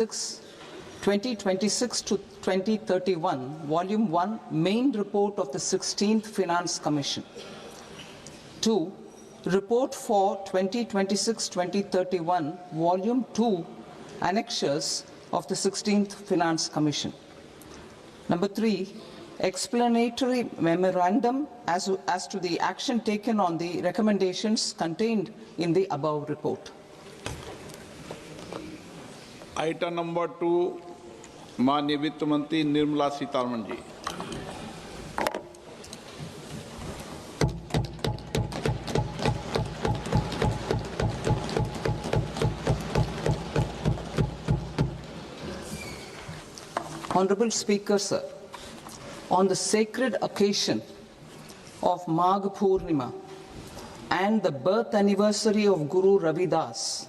2026 to 2031, Volume 1, Main Report of the 16th Finance Commission. 2. Report for 2026-2031, Volume 2, Annexures of the 16th Finance Commission. Number 3. Explanatory memorandum as to the action taken on the recommendations contained in the above report. Item number 2, माननीय वित्त मंत्री Nirmala Sitharaman ji. Honorable Speaker, sir, on the sacred occasion of Magh Purnima and the birth anniversary of Guru Ravidas,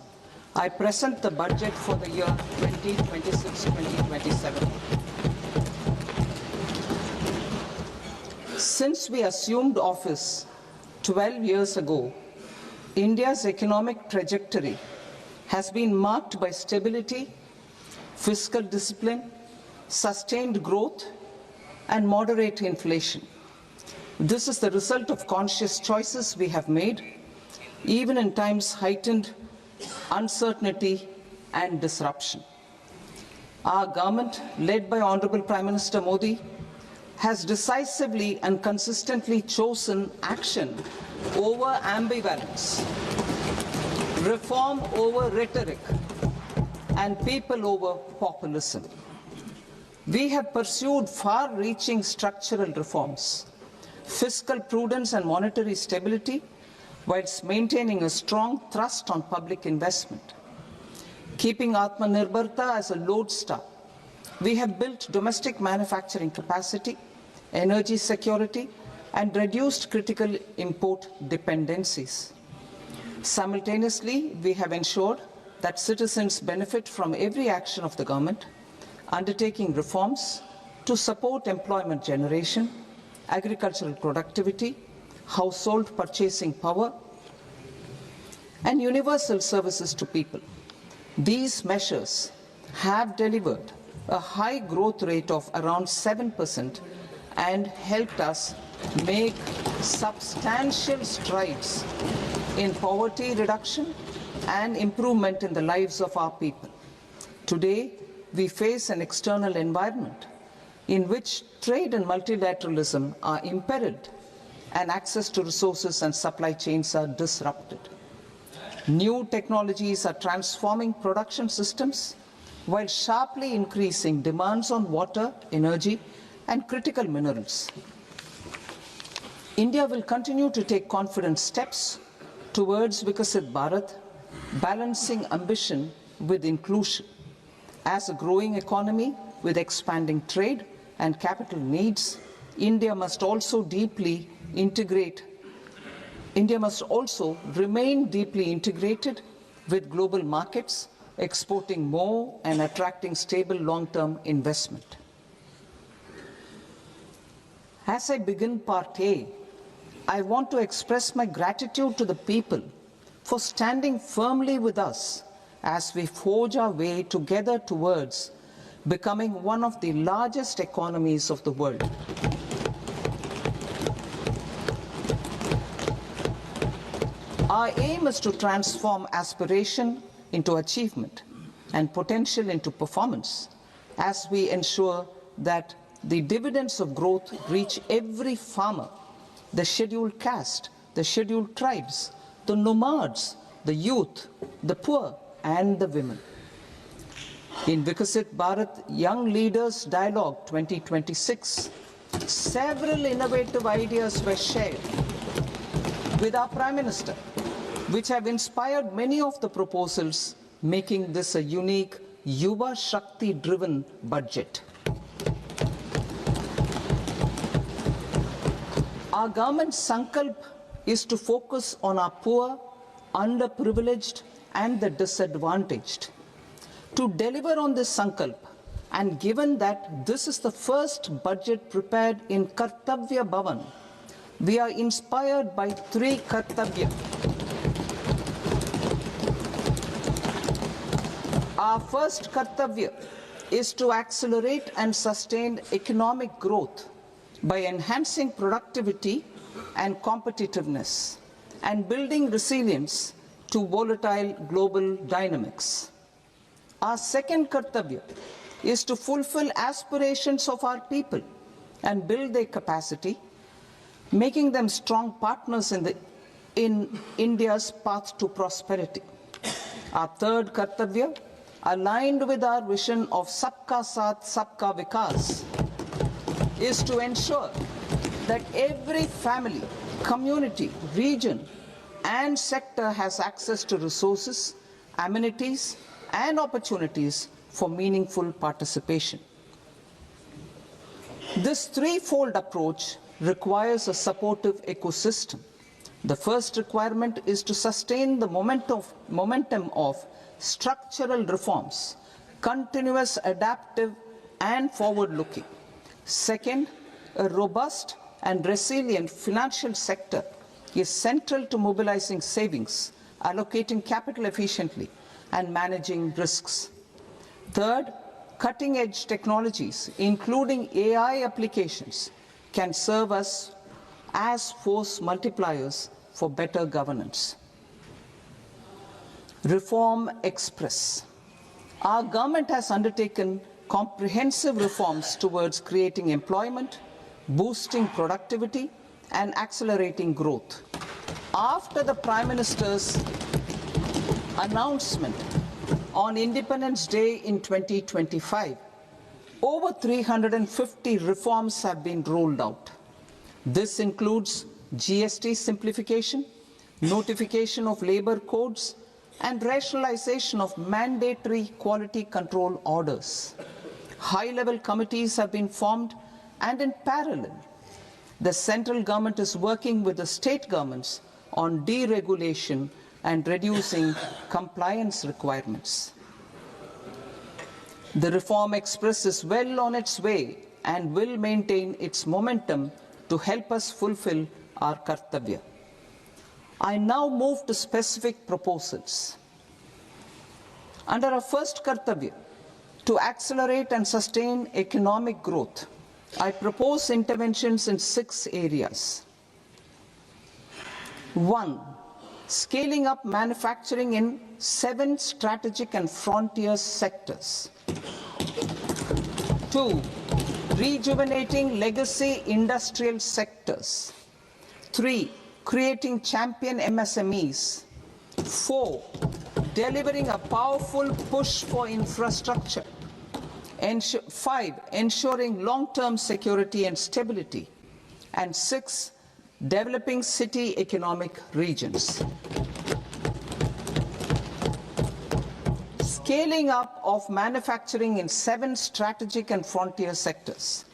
I present the budget for the year 2026-2027. Since we assumed office 12 years ago, India's economic trajectory has been marked by stability, fiscal discipline, sustained growth, and moderate inflation. This is the result of conscious choices we have made, even in times heightened uncertainty and disruption. Our government, led by Honorable Prime Minister Modi, has decisively and consistently chosen action over ambivalence, reform over rhetoric, and people over populism. We have pursued far-reaching structural reforms, fiscal prudence and monetary stability, whilst maintaining a strong thrust on public investment. Keeping Atmanirbharta as a lodestar, we have built domestic manufacturing capacity, energy security, and reduced critical import dependencies. Simultaneously, we have ensured that citizens benefit from every action of the government, undertaking reforms to support employment generation, agricultural productivity, household purchasing power, and universal services to people. These measures have delivered a high growth rate of around 7% and helped us make substantial strides in poverty reduction and improvement in the lives of our people. Today, we face an external environment in which trade and multilateralism are imperiled and access to resources and supply chains are disrupted. New technologies are transforming production systems while sharply increasing demands on water, energy, and critical minerals. India will continue to take confident steps towards Vikasit Bharat, balancing ambition with inclusion. As a growing economy with expanding trade and capital needs, India must also remain deeply integrated with global markets, exporting more and attracting stable long-term investment. As I begin Part A, I want to express my gratitude to the people for standing firmly with us as we forge our way together towards becoming one of the largest economies of the world. Our aim is to transform aspiration into achievement and potential into performance as we ensure that the dividends of growth reach every farmer, the scheduled caste, the scheduled tribes, the nomads, the youth, the poor, and the women. In Vikasit Bharat Young Leaders Dialogue 2026, several innovative ideas were shared with our Prime Minister, which have inspired many of the proposals, making this a unique Yuva Shakti-driven budget. Our government's sankalp is to focus on our poor, underprivileged, and the disadvantaged. To deliver on this sankalp, and given that this is the first budget prepared in Kartavya Bhavan, we are inspired by three Kartavya. Our first kartavya is to accelerate and sustain economic growth by enhancing productivity and competitiveness and building resilience to volatile global dynamics. Our second kartavya is to fulfill aspirations of our people and build their capacity, making them strong partners in India's path to prosperity. Our third kartavya, aligned with our vision of Sabka Saath, Sabka Vikas, is to ensure that every family, community, region, and sector has access to resources, amenities, and opportunities for meaningful participation. This threefold approach requires a supportive ecosystem. The first requirement is to sustain the momentum of structural reforms, continuous, adaptive, and forward-looking. Second, a robust and resilient financial sector is central to mobilizing savings, allocating capital efficiently, and managing risks. Third, cutting-edge technologies, including AI applications, can serve us as force multipliers for better governance. Reform Express. Our government has undertaken comprehensive reforms towards creating employment, boosting productivity, and accelerating growth. After the Prime Minister's announcement on Independence Day in 2025, over 350 reforms have been rolled out. This includes GST simplification, notification of labor codes, and rationalization of mandatory quality control orders. High-level committees have been formed, and in parallel, the central government is working with the state governments on deregulation and reducing compliance requirements. The Reform Express is well on its way and will maintain its momentum to help us fulfill our kartavya. I now move to specific proposals. Under our first kartavya, to accelerate and sustain economic growth, I propose interventions in 6 areas. 1. Scaling up manufacturing in 7 strategic and frontier sectors. 2. Rejuvenating legacy industrial sectors. 3. Creating champion MSMEs. 4. Delivering a powerful push for infrastructure. 5. Ensuring long-term security and stability. And 6. Developing city economic regions. Scaling up of manufacturing in 7 strategic and frontier sectors.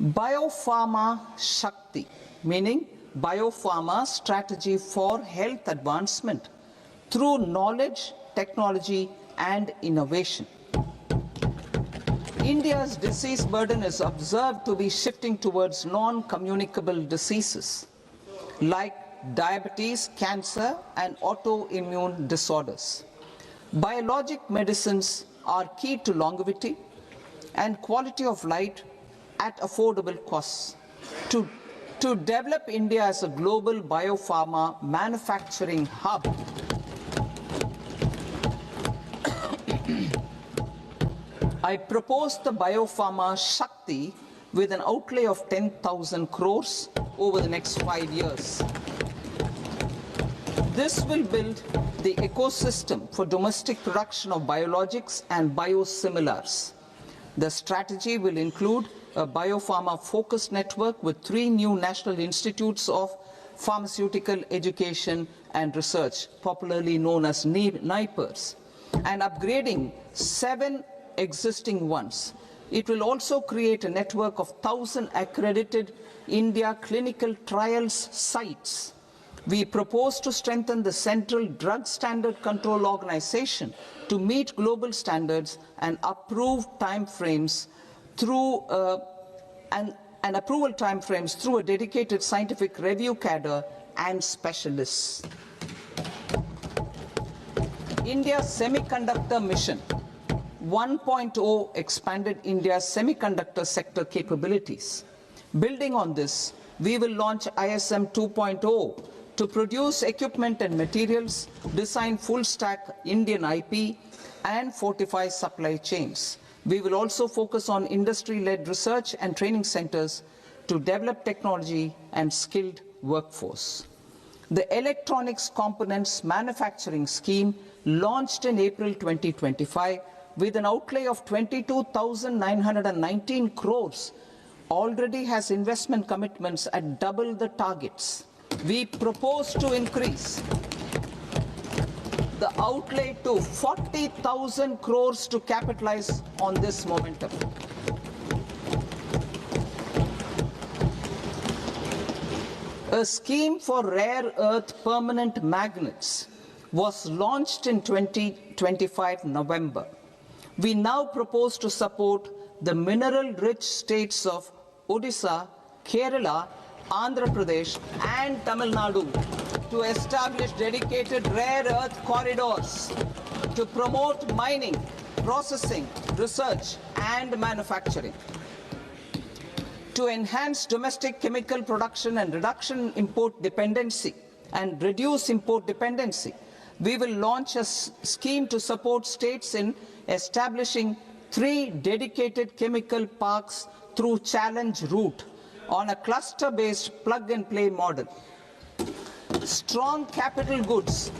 Biopharma Shakti, meaning biopharma strategy for health advancement through knowledge, technology, and innovation. India's disease burden is observed to be shifting towards non-communicable diseases like diabetes, cancer, and autoimmune disorders. Biologic medicines are key to longevity and quality of life at affordable costs. To develop India as a global biopharma manufacturing hub, I propose the Biopharma Shakti with an outlay of 10,000 crores over the next 5 years. This will build the ecosystem for domestic production of biologics and biosimilars. The strategy will include a biopharma-focused network with 3 new national institutes of pharmaceutical education and research, popularly known as NIPERs, and upgrading 7 existing ones. It will also create a network of 1,000 accredited India clinical trials sites. We propose to strengthen the Central Drug Standard Control Organization to meet global standards and approve timeframes through approval timeframes through a dedicated scientific review cadre and specialists. India's semiconductor mission 1.0 expanded India's semiconductor sector capabilities. Building on this, we will launch ISM 2.0 to produce equipment and materials, design full-stack Indian IP, and fortify supply chains. We will also focus on industry-led research and training centers to develop technology and skilled workforce. The Electronics Components Manufacturing Scheme, launched in April 2025 with an outlay of 22,919 crores, already has investment commitments at double the targets. We propose to increase the outlay to 40,000 crores to capitalize on this momentum. A scheme for rare earth permanent magnets was launched in 2025 November. We now propose to support the mineral-rich states of Odisha, Kerala, Andhra Pradesh, and Tamil Nadu to establish dedicated rare earth corridors to promote mining, processing, research, and manufacturing. To enhance domestic chemical production and reduce import dependency, we will launch a scheme to support states in establishing 3 dedicated chemical parks through challenge route on a cluster-based plug-and-play model. Strong capital goods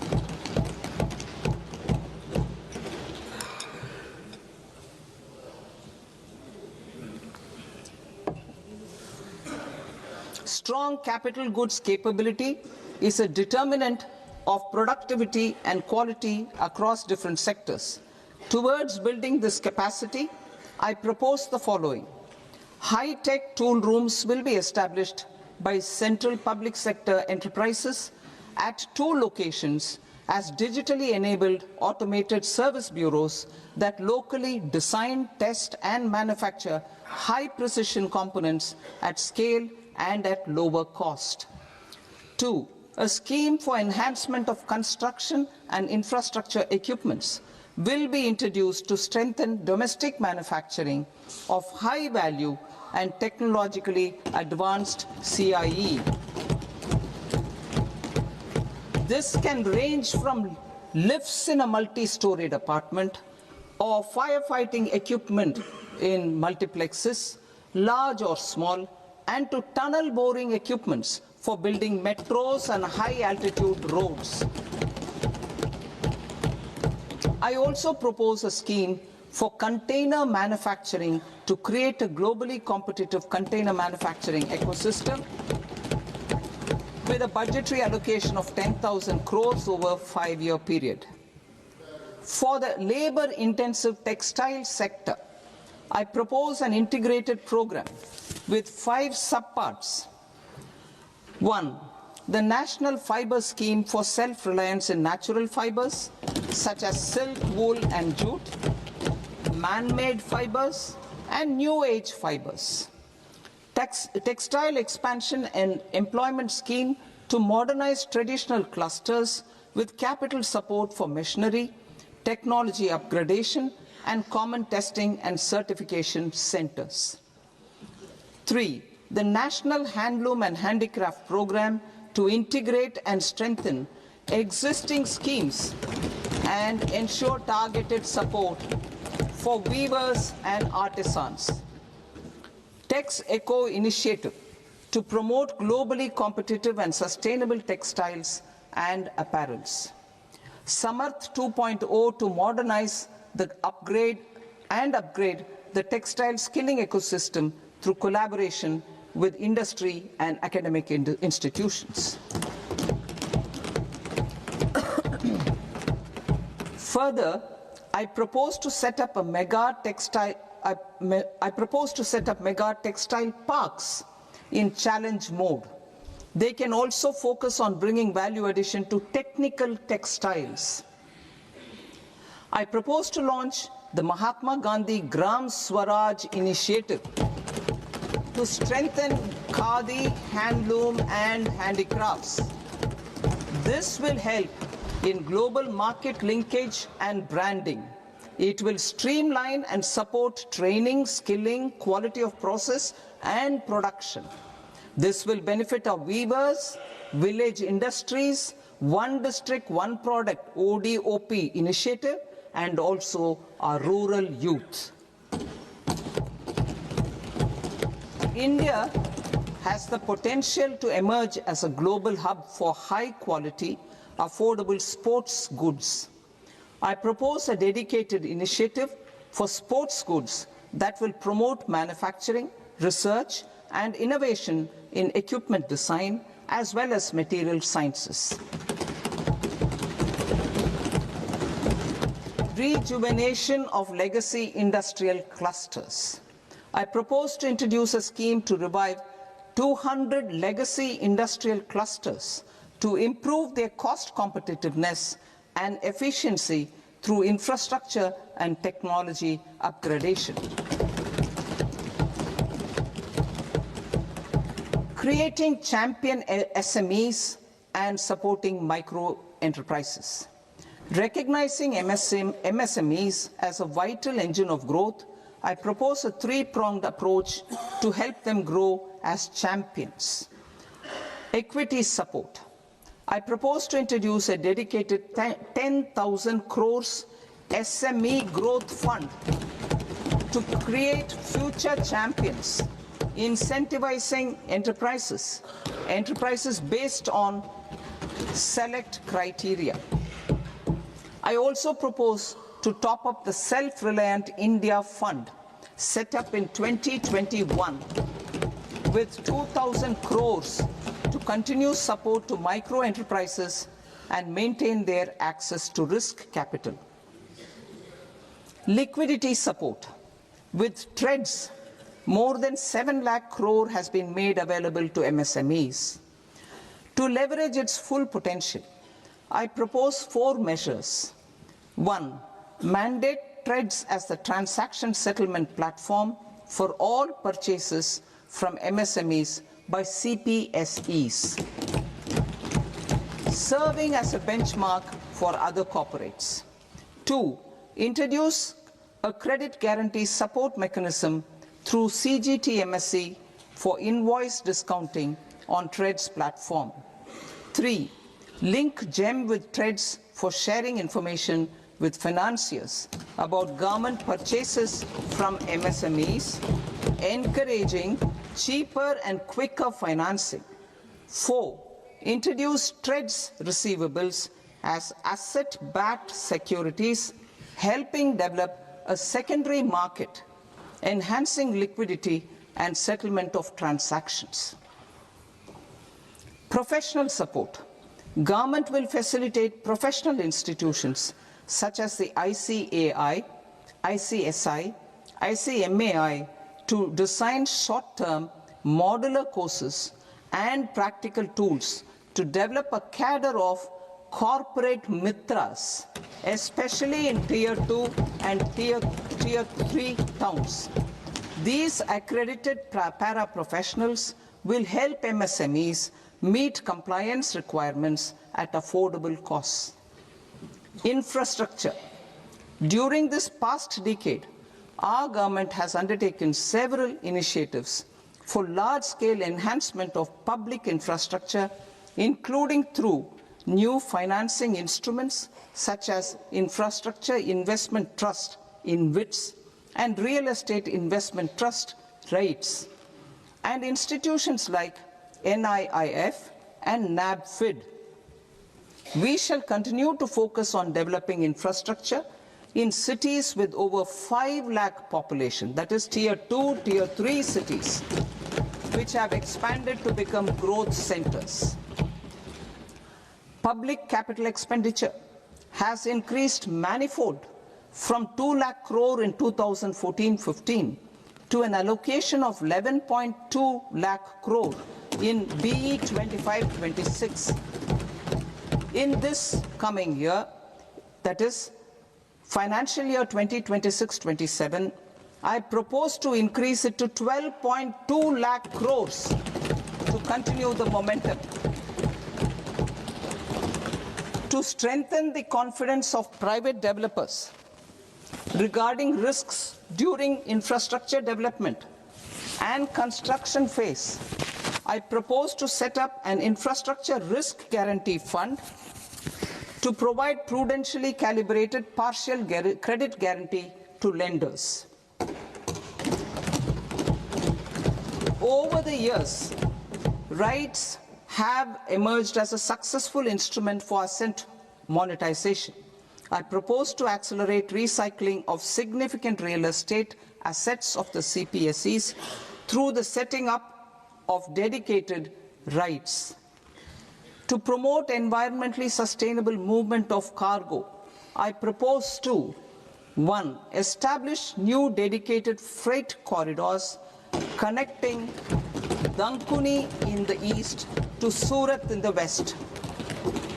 capability is a determinant of productivity and quality across different sectors. Towards building this capacity, I propose the following. High-tech tool rooms will be established by central public sector enterprises at 2 locations as digitally enabled automated service bureaus that locally design, test, and manufacture high-precision components at scale and at lower cost. 2. A scheme for enhancement of construction and infrastructure equipments will be introduced to strengthen domestic manufacturing of high value and technologically advanced CIE. This can range from lifts in a multi-storied apartment or firefighting equipment in multiplexes, large or small, and to tunnel boring equipments for building metros and high-altitude roads. I also propose a scheme for container manufacturing to create a globally competitive container manufacturing ecosystem with a budgetary allocation of 10,000 crores over a 5-year period. For the labor-intensive textile sector, I propose an integrated program with 5 subparts. 1. The National Fiber Scheme for self-reliance in natural fibers, such as silk, wool, and jute, man-made fibers, and new-age fibers. Textile expansion and employment scheme to modernize traditional clusters with capital support for machinery, technology upgradation, and common testing and certification centers. 3. The National Handloom and Handicraft Program to integrate and strengthen existing schemes and ensure targeted support for weavers and artisans. Tex Eco Initiative to promote globally competitive and sustainable textiles and apparels. Samarth 2.0 to modernize the upgrade the textile skilling ecosystem through collaboration with industry and academic institutions. Further, I propose to set up mega textile parks in challenge mode. They can also focus on bringing value addition to technical textiles. I propose to launch the Mahatma Gandhi Gram Swaraj initiative to strengthen khadi, handloom, and handicrafts. This will help in global market linkage and branding, It will streamline and support training, skilling, quality of process, and production. This will benefit our weavers, village industries, one district, one product, ODOP initiative, and also our rural youth. India has the potential to emerge as a global hub for high quality, affordable sports goods. I propose a dedicated initiative for sports goods that will promote manufacturing, research, and innovation in equipment design as well as material sciences. Rejuvenation of legacy industrial clusters. I propose to introduce a scheme to revive 200 legacy industrial clusters to improve their cost competitiveness and efficiency through infrastructure and technology upgradation. Creating champion SMEs and supporting micro enterprises. Recognizing MSMEs as a vital engine of growth, I propose a three-pronged approach to help them grow as champions. Equity support. I propose to introduce a dedicated 10,000 crores SME growth fund to create future champions, incentivizing enterprises based on select criteria. I also propose to top up the Self-Reliant India Fund set up in 2021 with 2,000 crores to continue support to micro enterprises and maintain their access to risk capital. Liquidity support. With TREDS, more than 7 lakh crore has been made available to MSMEs. To leverage its full potential, I propose 4 measures. 1. Mandate TREDS as the transaction settlement platform for all purchases from MSMEs by CPSEs, serving as a benchmark for other corporates. 2. Introduce a credit guarantee support mechanism through CGTMSE for invoice discounting on TREDS platform. 3. Link GEM with TREDS for sharing information with financiers about government purchases from MSMEs, encouraging cheaper and quicker financing. 4. Introduce TREDS receivables as asset-backed securities, helping develop a secondary market, enhancing liquidity and settlement of transactions. Professional support. Government will facilitate professional institutions such as the ICAI, ICSI, ICMAI to design short-term modular courses and practical tools to develop a cadre of corporate mitras, especially in Tier 2 and Tier 3 towns. These accredited para-professionals will help MSMEs meet compliance requirements at affordable costs. Infrastructure. During this past decade, our government has undertaken several initiatives for large-scale enhancement of public infrastructure, including through new financing instruments such as Infrastructure Investment Trust (InvITs) and Real Estate Investment Trust (REITs), and institutions like NIIF and NABFID. We shall continue to focus on developing infrastructure in cities with over 5 lakh population, that is Tier 2, Tier 3 cities, which have expanded to become growth centers. Public capital expenditure has increased manifold from 2 lakh crore in 2014-15 to an allocation of 11.2 lakh crore in BE 25-26. In this coming year, that is financial year 2026-27, I propose to increase it to 12.2 lakh crores to continue the momentum. To strengthen the confidence of private developers, regarding risks during infrastructure development and construction phase, I propose to set up an infrastructure risk guarantee fund to provide prudentially calibrated partial credit guarantee to lenders. Over the years, RIGHTS have emerged as a successful instrument for asset monetization. I propose to accelerate recycling of significant real estate assets of the CPSEs through the setting up of dedicated RIGHTS. To promote environmentally sustainable movement of cargo, I propose to 1. Establish new dedicated freight corridors connecting Dankuni in the east to Surat in the west.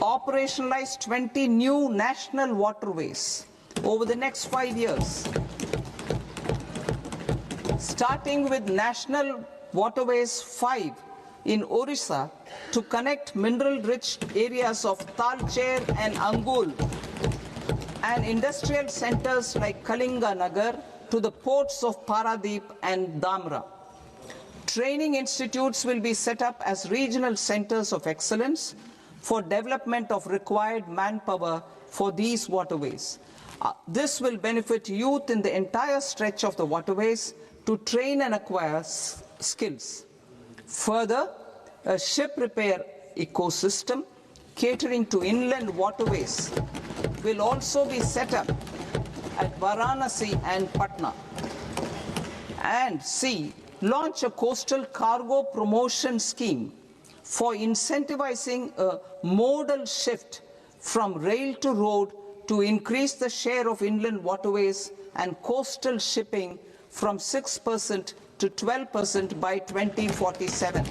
Operationalize 20 new national waterways over the next 5 years, starting with National Waterways 5 in Orissa to connect mineral-rich areas of Talcher and Angul and industrial centers like Kalinga Nagar to the ports of Paradeep and Dhamra. Training institutes will be set up as regional centers of excellence for development of required manpower for these waterways. This will benefit youth in the entire stretch of the waterways to train and acquire skills. Further, a ship repair ecosystem catering to inland waterways will also be set up at Varanasi and Patna. And C, launch a coastal cargo promotion scheme for incentivizing a modal shift from rail to road to increase the share of inland waterways and coastal shipping from 6% to 12% by 2047.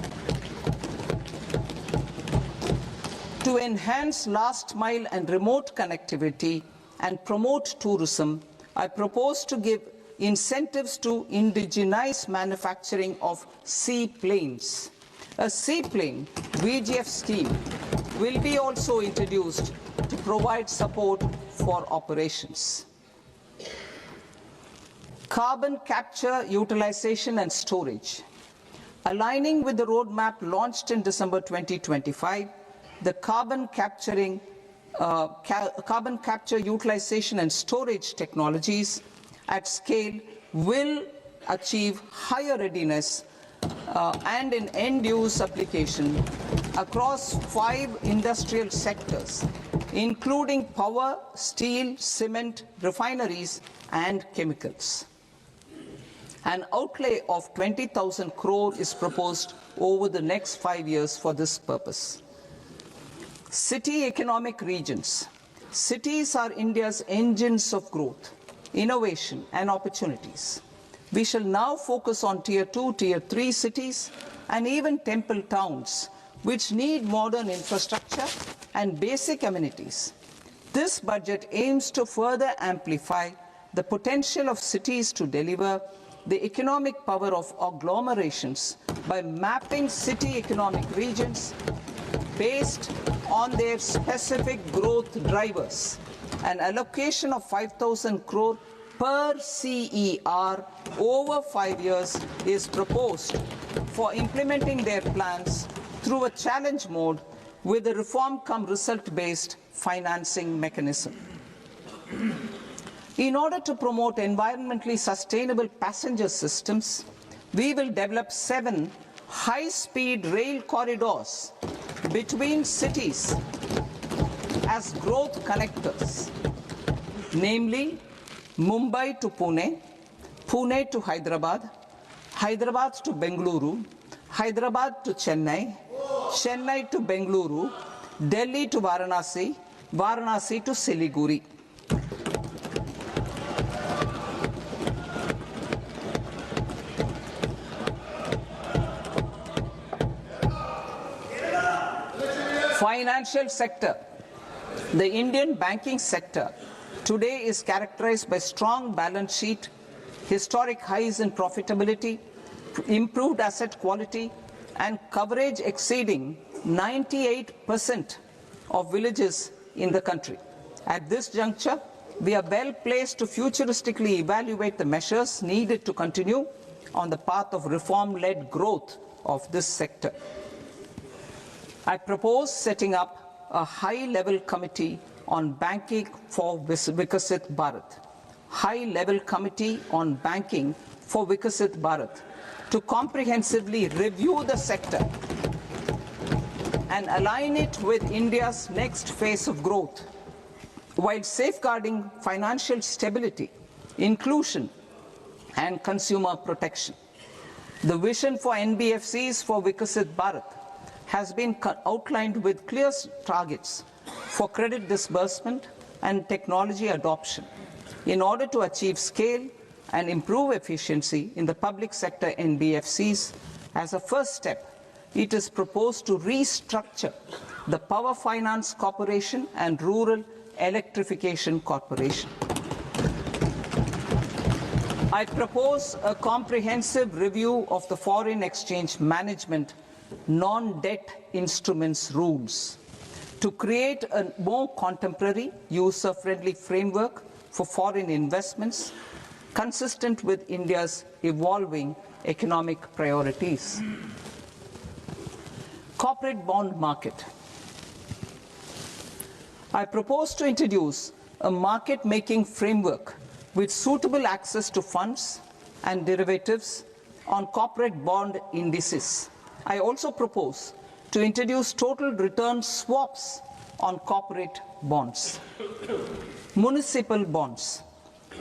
To enhance last mile and remote connectivity and promote tourism, I propose to give incentives to indigenize manufacturing of seaplanes. A seaplane VGF scheme will be also introduced to provide support for operations. Carbon capture, utilization and storage. Aligning with the roadmap launched in December 2025, the carbon capture, utilization and storage technologies at scale will achieve higher readiness and in end-use application across 5 industrial sectors, including power, steel, cement, refineries, and chemicals. An outlay of 20,000 crore is proposed over the next 5 years for this purpose. City economic regions. Cities are India's engines of growth, innovation, and opportunities. We shall now focus on Tier 2, Tier 3 cities, and even temple towns, which need modern infrastructure and basic amenities. This budget aims to further amplify the potential of cities to deliver the economic power of agglomerations by mapping city economic regions based on their specific growth drivers. An allocation of 5,000 crore per CER over 5 years is proposed for implementing their plans through a challenge mode with a reform-cum-result-based financing mechanism. In order to promote environmentally sustainable passenger systems, we will develop 7 high-speed rail corridors between cities as growth connectors, namely Mumbai to Pune, Pune to Hyderabad, Hyderabad to Bengaluru, Hyderabad to Chennai, Chennai to Bengaluru, Delhi to Varanasi, Varanasi to Siliguri. Financial sector. The Indian banking sector today is characterized by strong balance sheet, historic highs in profitability, improved asset quality, and coverage exceeding 98% of villages in the country. At this juncture, we are well placed to futuristically evaluate the measures needed to continue on the path of reform-led growth of this sector. I propose setting up a high-level committee on banking for Vikasit Bharat, high-level committee on banking for Vikasit Bharat, to comprehensively review the sector and align it with India's next phase of growth, while safeguarding financial stability, inclusion, and consumer protection. The vision for NBFCs for Vikasit Bharat has been outlined with clear targets for credit disbursement and technology adoption in order to achieve scale and improve efficiency in the public sector NBFCs. As a first step, it is proposed to restructure the Power Finance Corporation and Rural Electrification Corporation. I propose a comprehensive review of the foreign exchange management non-debt instruments rules to create a more contemporary, user-friendly framework for foreign investments consistent with India's evolving economic priorities. Corporate bond market. I propose to introduce a market-making framework with suitable access to funds and derivatives on corporate bond indices. I also propose to introduce total return swaps on corporate bonds. Municipal bonds.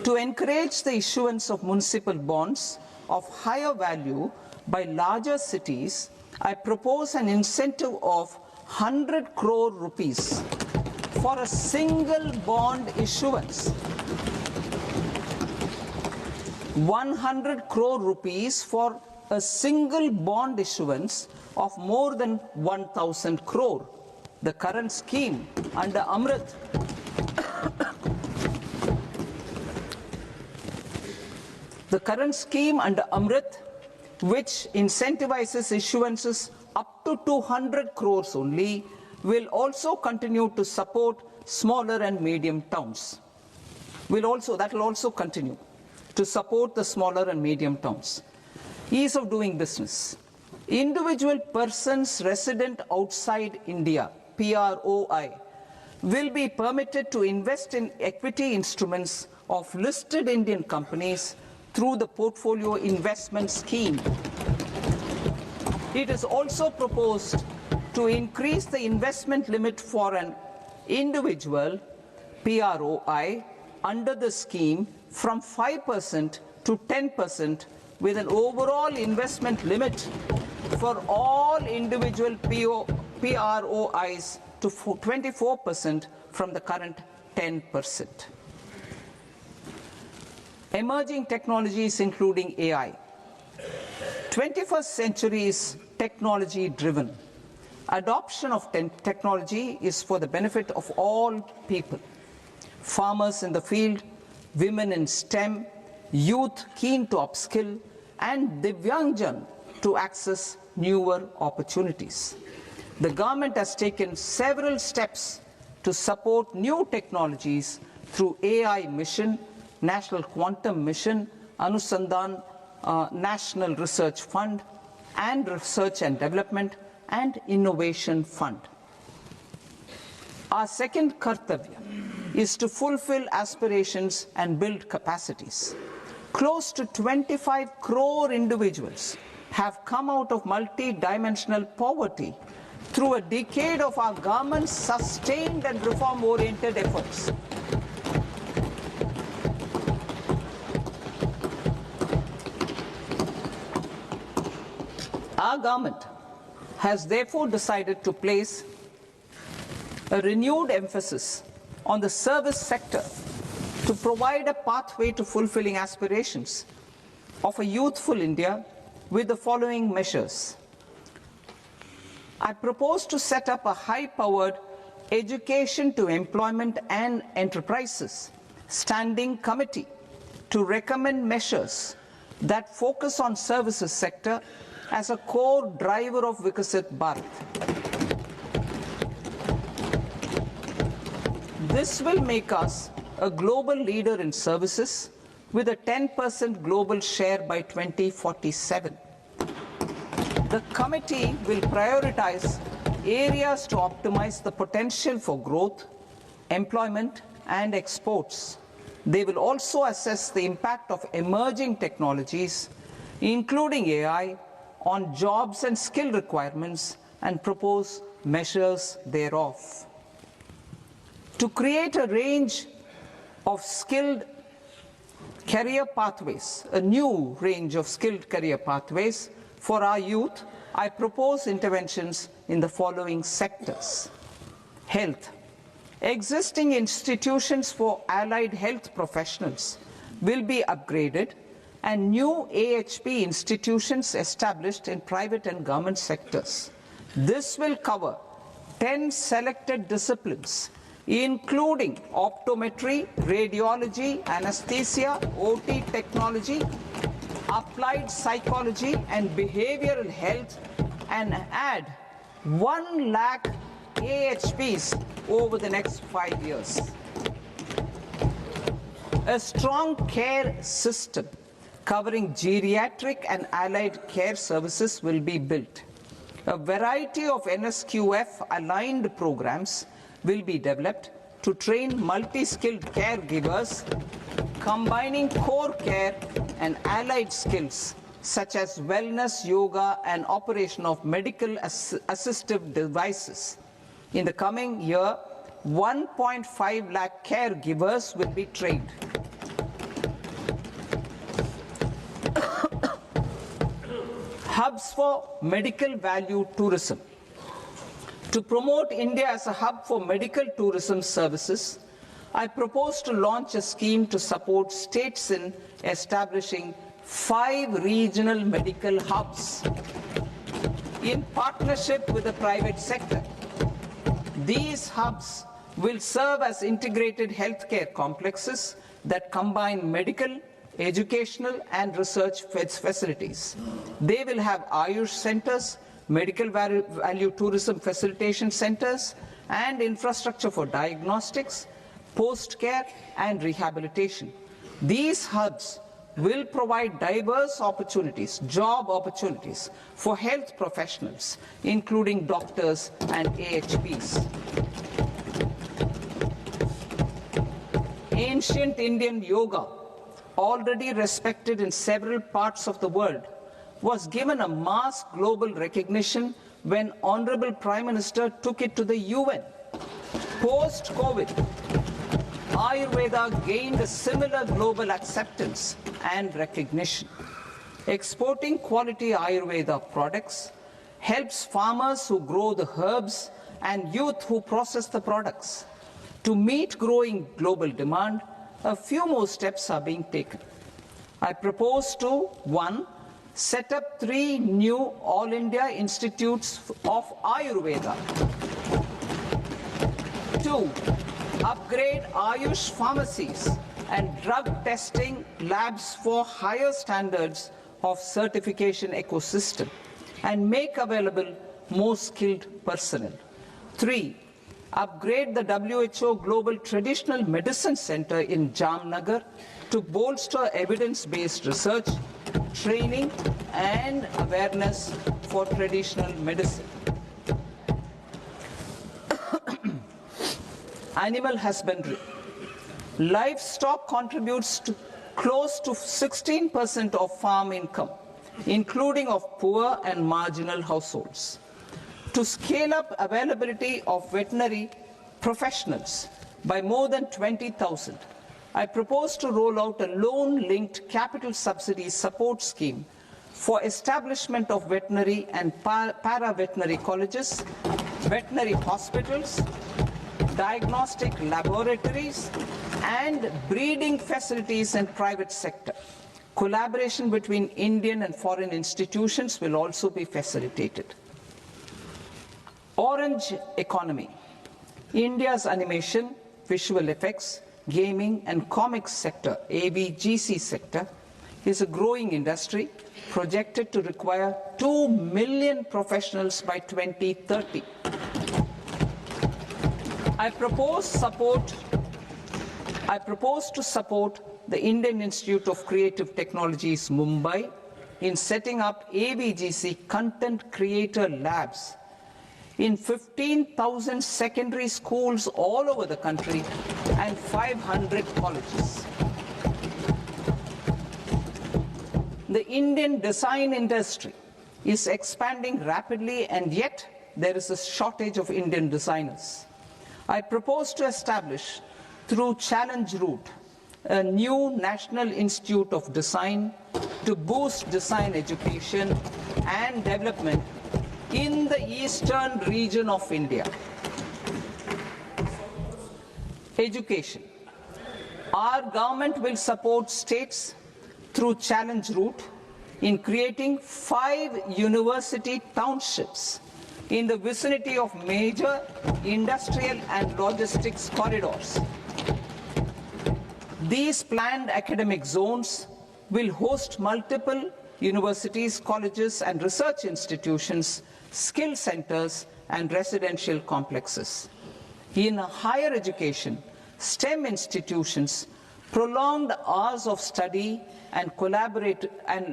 To encourage the issuance of municipal bonds of higher value by larger cities, I propose an incentive of 100 crore rupees for a single bond issuance. 100 crore rupees for a single bond issuance of more than 1,000 crore. The current scheme under Amrit which incentivizes issuances up to 200 crores only, will also continue to support smaller and medium towns. That will also continue to support the smaller and medium towns. Ease of doing business. Individual persons resident outside India, PROI, will be permitted to invest in equity instruments of listed Indian companies through the Portfolio Investment Scheme. It is also proposed to increase the investment limit for an individual PROI under the scheme from 5% to 10%, with an overall investment limit for all individual PROIs to 24% from the current 10%. Emerging technologies including AI. 21st century is technology-driven. Adoption of technology is for the benefit of all people. Farmers in the field, women in STEM, youth keen to upskill, and Divyangjan to access newer opportunities. The government has taken several steps to support new technologies through AI Mission, National Quantum Mission, Anusandhan National Research Fund, and Research and Development and Innovation Fund. Our second kartavya is to fulfill aspirations and build capacities. Close to 25 crore individuals have come out of multi-dimensional poverty through a decade of our government's sustained and reform-oriented efforts. Our government has therefore decided to place a renewed emphasis on the service sector to provide a pathway to fulfilling aspirations of a youthful India with the following measures. I propose to set up a high-powered Education to Employment and Enterprises Standing Committee to recommend measures that focus on services sector as a core driver of Vikasit Bharat. This will make us a global leader in services with a 10% global share by 2047. The committee will prioritize areas to optimize the potential for growth, employment, and exports. They will also assess the impact of emerging technologies, including AI, on jobs and skill requirements and propose measures thereof. To create a range of skilled career pathways, a new range of skilled career pathways for our youth, I propose interventions in the following sectors. Health. Existing institutions for allied health professionals will be upgraded and new AHP institutions established in private and government sectors. This will cover 10 selected disciplines, including optometry, radiology, anesthesia, OT technology, applied psychology, and behavioral health, and add 1 lakh AHPs over the next 5 years. A strong care system covering geriatric and allied care services will be built. A variety of NSQF-aligned programs will be developed to train multi-skilled caregivers, combining core care and allied skills such as wellness, yoga, and operation of medical assistive devices. In the coming year, 1.5 lakh caregivers will be trained. Hubs for medical value tourism. To promote India as a hub for medical tourism services, I propose to launch a scheme to support states in establishing 5 regional medical hubs in partnership with the private sector. These hubs will serve as integrated healthcare complexes that combine medical, educational, and research facilities. They will have Ayush centers, medical value tourism facilitation centers, and infrastructure for diagnostics, post-care, and rehabilitation. These hubs will provide diverse opportunities, job opportunities for health professionals, including doctors and AHPs. Ancient Indian yoga, already respected in several parts of the world, was given a mass global recognition when Honorable Prime Minister took it to the UN. Post-COVID, Ayurveda gained a similar global acceptance and recognition. Exporting quality Ayurveda products helps farmers who grow the herbs and youth who process the products. To meet growing global demand, a few more steps are being taken. I propose to 1. Set up 3 new All India Institutes of Ayurveda. 2. Upgrade Ayush pharmacies and drug testing labs for higher standards of certification ecosystem and make available more skilled personnel. 3. Upgrade the WHO Global Traditional Medicine Center in Jamnagar to bolster evidence-based research, training, and awareness for traditional medicine. Animal husbandry. Livestock contributes to close to 16% of farm income, including of poor and marginal households. To scale up availability of veterinary professionals by more than 20,000, I propose to roll out a loan-linked capital subsidy support scheme for establishment of veterinary and para-veterinary colleges, veterinary hospitals, diagnostic laboratories, and breeding facilities in private sector. Collaboration between Indian and foreign institutions will also be facilitated. Orange economy. India's animation, visual effects, gaming and comics sector, AVGC sector, is a growing industry projected to require 2 million professionals by 2030. I propose support I propose to support the Indian Institute of Creative Technologies, Mumbai, in setting up AVGC content creator labs in 15,000 secondary schools all over the country and 500 colleges. The Indian design industry is expanding rapidly, and yet there is a shortage of Indian designers. I propose to establish, through Challenge Route, a new National Institute of Design to boost design education and development in the eastern region of India. Education. Our government will support states through Challenge Route in creating 5 university townships in the vicinity of major industrial and logistics corridors. These planned academic zones will host multiple universities, colleges, and research institutions, skill centers, and residential complexes. In higher education, STEM institutions, prolonged hours of study and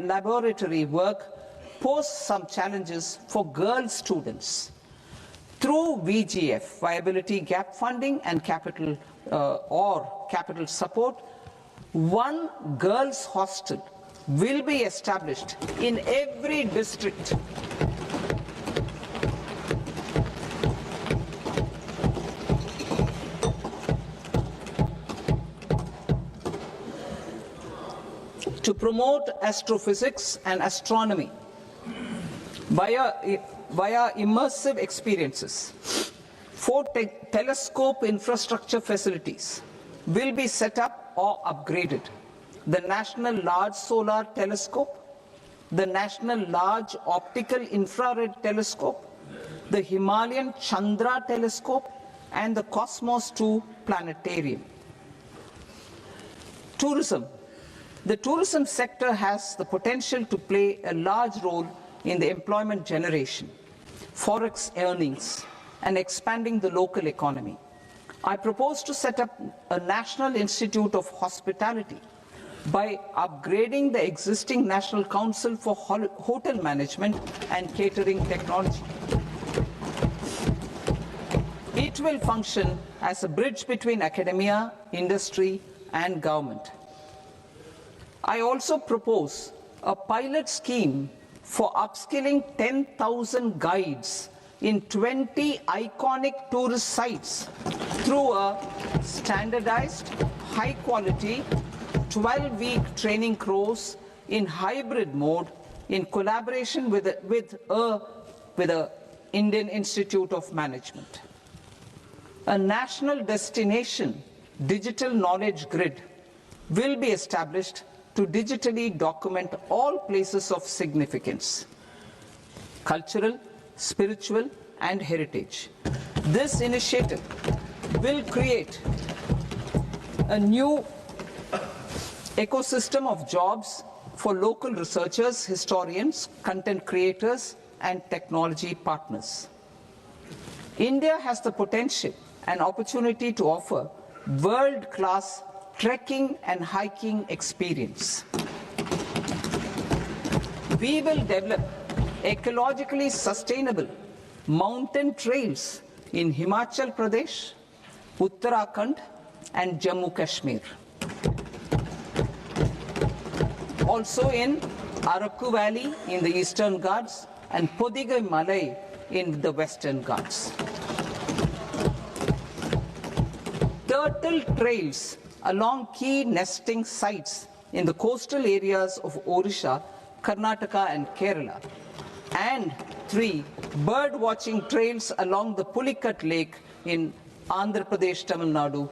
laboratory work pose some challenges for girl students. Through VGF, Viability Gap Funding and capital support, one girls' hostel will be established in every district. To promote astrophysics and astronomy via immersive experiences. 4 telescope infrastructure facilities will be set up or upgraded. The National Large Solar Telescope, the National Large Optical Infrared Telescope, the Himalayan Chandra Telescope, and the Cosmos 2 Planetarium. Tourism. The tourism sector has the potential to play a large role in the employment generation, forex earnings, and expanding the local economy. I propose to set up a National Institute of Hospitality by upgrading the existing National Council for Hotel Management and Catering Technology. It will function as a bridge between academia, industry, and government. I also propose a pilot scheme for upskilling 10,000 guides in 20 iconic tourist sites through a standardized, high-quality, 12-week training course in hybrid mode in collaboration with the Indian Institute of Management. A national destination digital knowledge grid will be established to digitally document all places of significance, cultural, spiritual, and heritage. This initiative will create a new ecosystem of jobs for local researchers, historians, content creators, and technology partners. India has the potential and opportunity to offer world-class trekking and hiking experience. We will develop ecologically sustainable mountain trails in Himachal Pradesh, Uttarakhand, and Jammu Kashmir. Also in Araku Valley in the Eastern Ghats and Podigai Malai in the Western Ghats. Turtle trails along key nesting sites in the coastal areas of Odisha, Karnataka, and Kerala. And 3 bird watching trails along the Pulikat Lake in Andhra Pradesh, Tamil Nadu.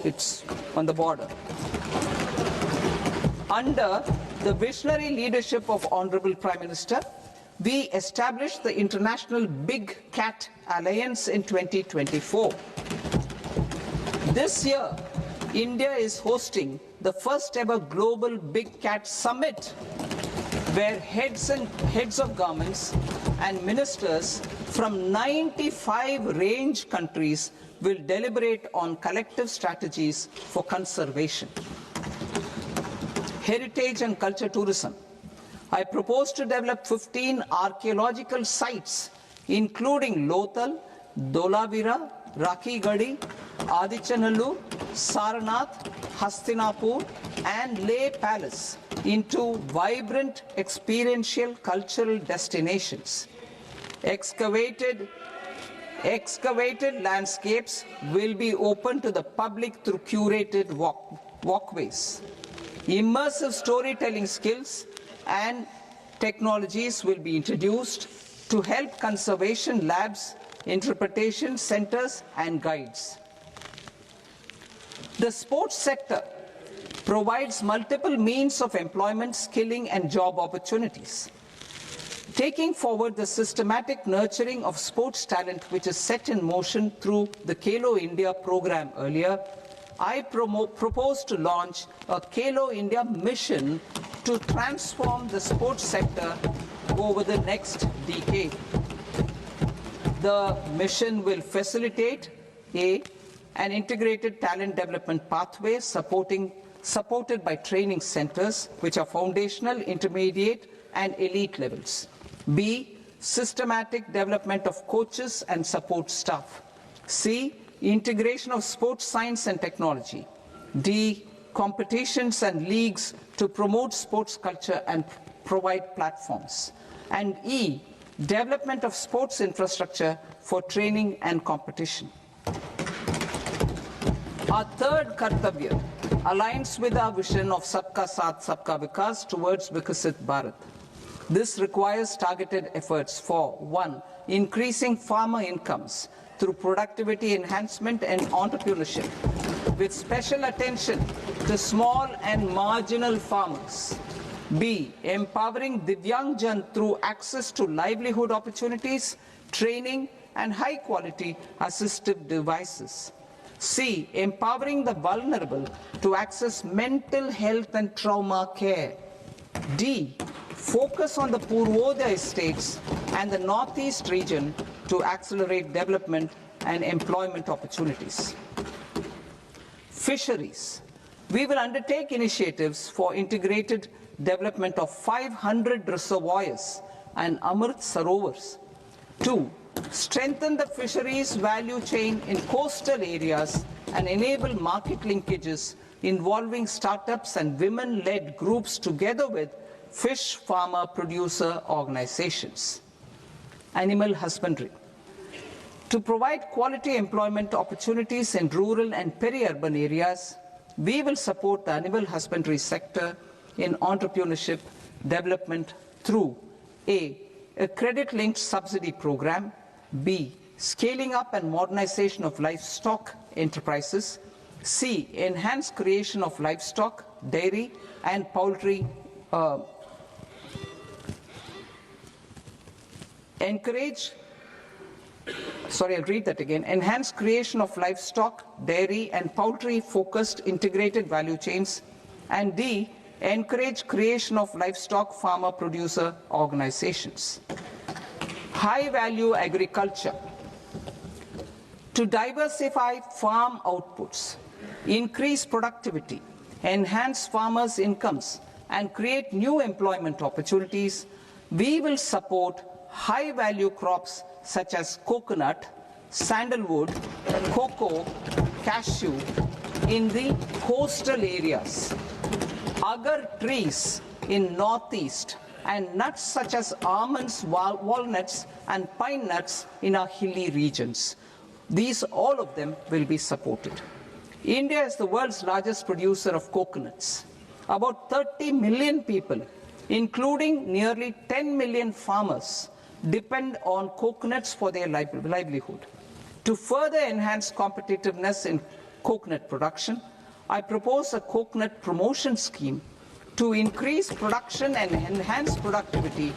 It's on the border. Under the visionary leadership of Honorable Prime Minister, we established the International Big Cat Alliance in 2024. This year, India is hosting the first ever Global Big Cat Summit, where heads of governments and ministers from 95 range countries will deliberate on collective strategies for conservation. Heritage and culture tourism. I propose to develop 15 archaeological sites, including Lothal, Dolavira, Rakigadi, Adichanallur, Saranath, Hastinapur, and Leh Palace into vibrant experiential cultural destinations. Excavated landscapes will be open to the public through curated walkways. Immersive storytelling skills and technologies will be introduced to help conservation labs, interpretation centers, and guides. The sports sector provides multiple means of employment, skilling, and job opportunities. Taking forward the systematic nurturing of sports talent which is set in motion through the Khelo India program earlier, I propose to launch a Khelo India mission to transform the sports sector over the next decade. The mission will facilitate an integrated talent development pathway supported by training centers which are foundational, intermediate, and elite levels. B, systematic development of coaches and support staff. C, integration of sports science and technology. D, competitions and leagues to promote sports culture and provide platforms. And E, development of sports infrastructure for training and competition. Our third Kartavya aligns with our vision of Sabka Saath, Sabka Vikas towards Vikasit Bharat. This requires targeted efforts for 1. Increasing farmer incomes through productivity enhancement and entrepreneurship, with special attention to small and marginal farmers. B. Empowering Divyangjan through access to livelihood opportunities, training, and high-quality assistive devices. C. Empowering the vulnerable to access mental health and trauma care. D. Focus on the Purvodaya states and the Northeast region to accelerate development and employment opportunities. Fisheries. We will undertake initiatives for integrated development of 500 reservoirs and Amrit Sarovars. 2. Strengthen the fisheries value chain in coastal areas and enable market linkages involving startups and women-led groups together with fish farmer producer organizations. Animal husbandry. To provide quality employment opportunities in rural and peri-urban areas, we will support the animal husbandry sector in entrepreneurship development through A. A credit-linked subsidy program, B. Scaling up and modernization of livestock enterprises, C. Enhanced creation of livestock, dairy, and poultry enhanced creation of livestock, dairy, and poultry-focused integrated value chains, and D. Encourage creation of livestock farmer-producer organizations. High-value agriculture. To diversify farm outputs, increase productivity, enhance farmers' incomes, and create new employment opportunities, we will support high-value crops such as coconut, sandalwood, cocoa, cashew in the coastal areas, agar trees in northeast, and nuts such as almonds, walnuts, and pine nuts in our hilly regions. These, all of them, will be supported. India is the world's largest producer of coconuts. About 30 million people, including nearly 10 million farmers, depend on coconuts for their livelihood. To further enhance competitiveness in coconut production, I propose a coconut promotion scheme to increase production and enhance productivity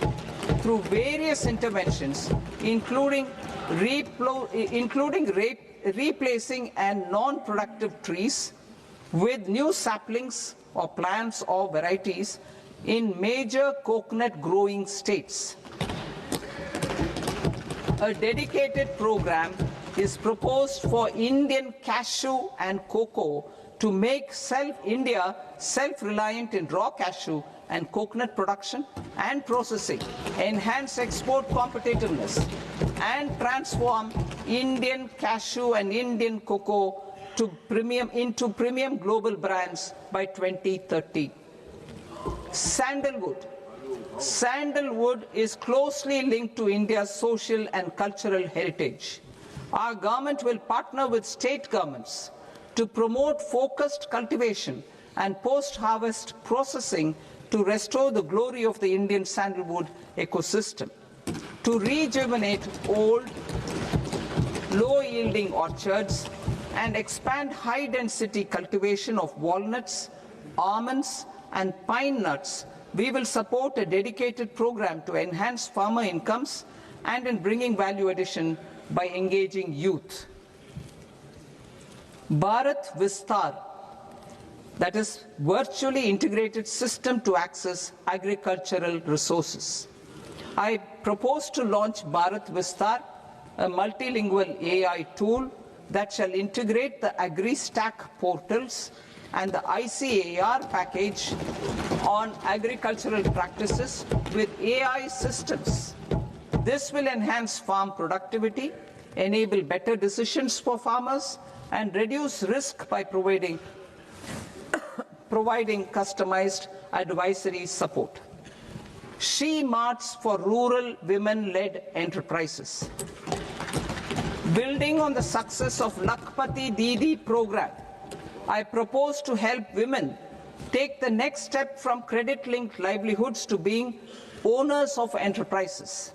through various interventions, including replacing and non-productive trees with new saplings or plants or varieties in major coconut growing states. A dedicated program is proposed for Indian cashew and cocoa to make India self-reliant in raw cashew and coconut production and processing, enhance export competitiveness, and transform Indian cashew and Indian cocoa into premium global brands by 2030. Sandalwood. Sandalwood is closely linked to India's social and cultural heritage. Our government will partner with state governments to promote focused cultivation and post-harvest processing to restore the glory of the Indian sandalwood ecosystem, to rejuvenate old, low-yielding orchards, and expand high-density cultivation of walnuts, almonds, and pine nuts. We will support a dedicated program to enhance farmer incomes and in bringing value addition by engaging youth. Bharat Vistar, that is virtually integrated system to access agricultural resources. I propose to launch Bharat Vistar, a multilingual AI tool that shall integrate the AgriStack portals and the ICAR package on agricultural practices with AI systems. This will enhance farm productivity, enable better decisions for farmers, and reduce risk by providing customized advisory support. She-Marts for rural women-led enterprises. Building on the success of Lakpati Didi program, I propose to help women take the next step from credit-linked livelihoods to being owners of enterprises.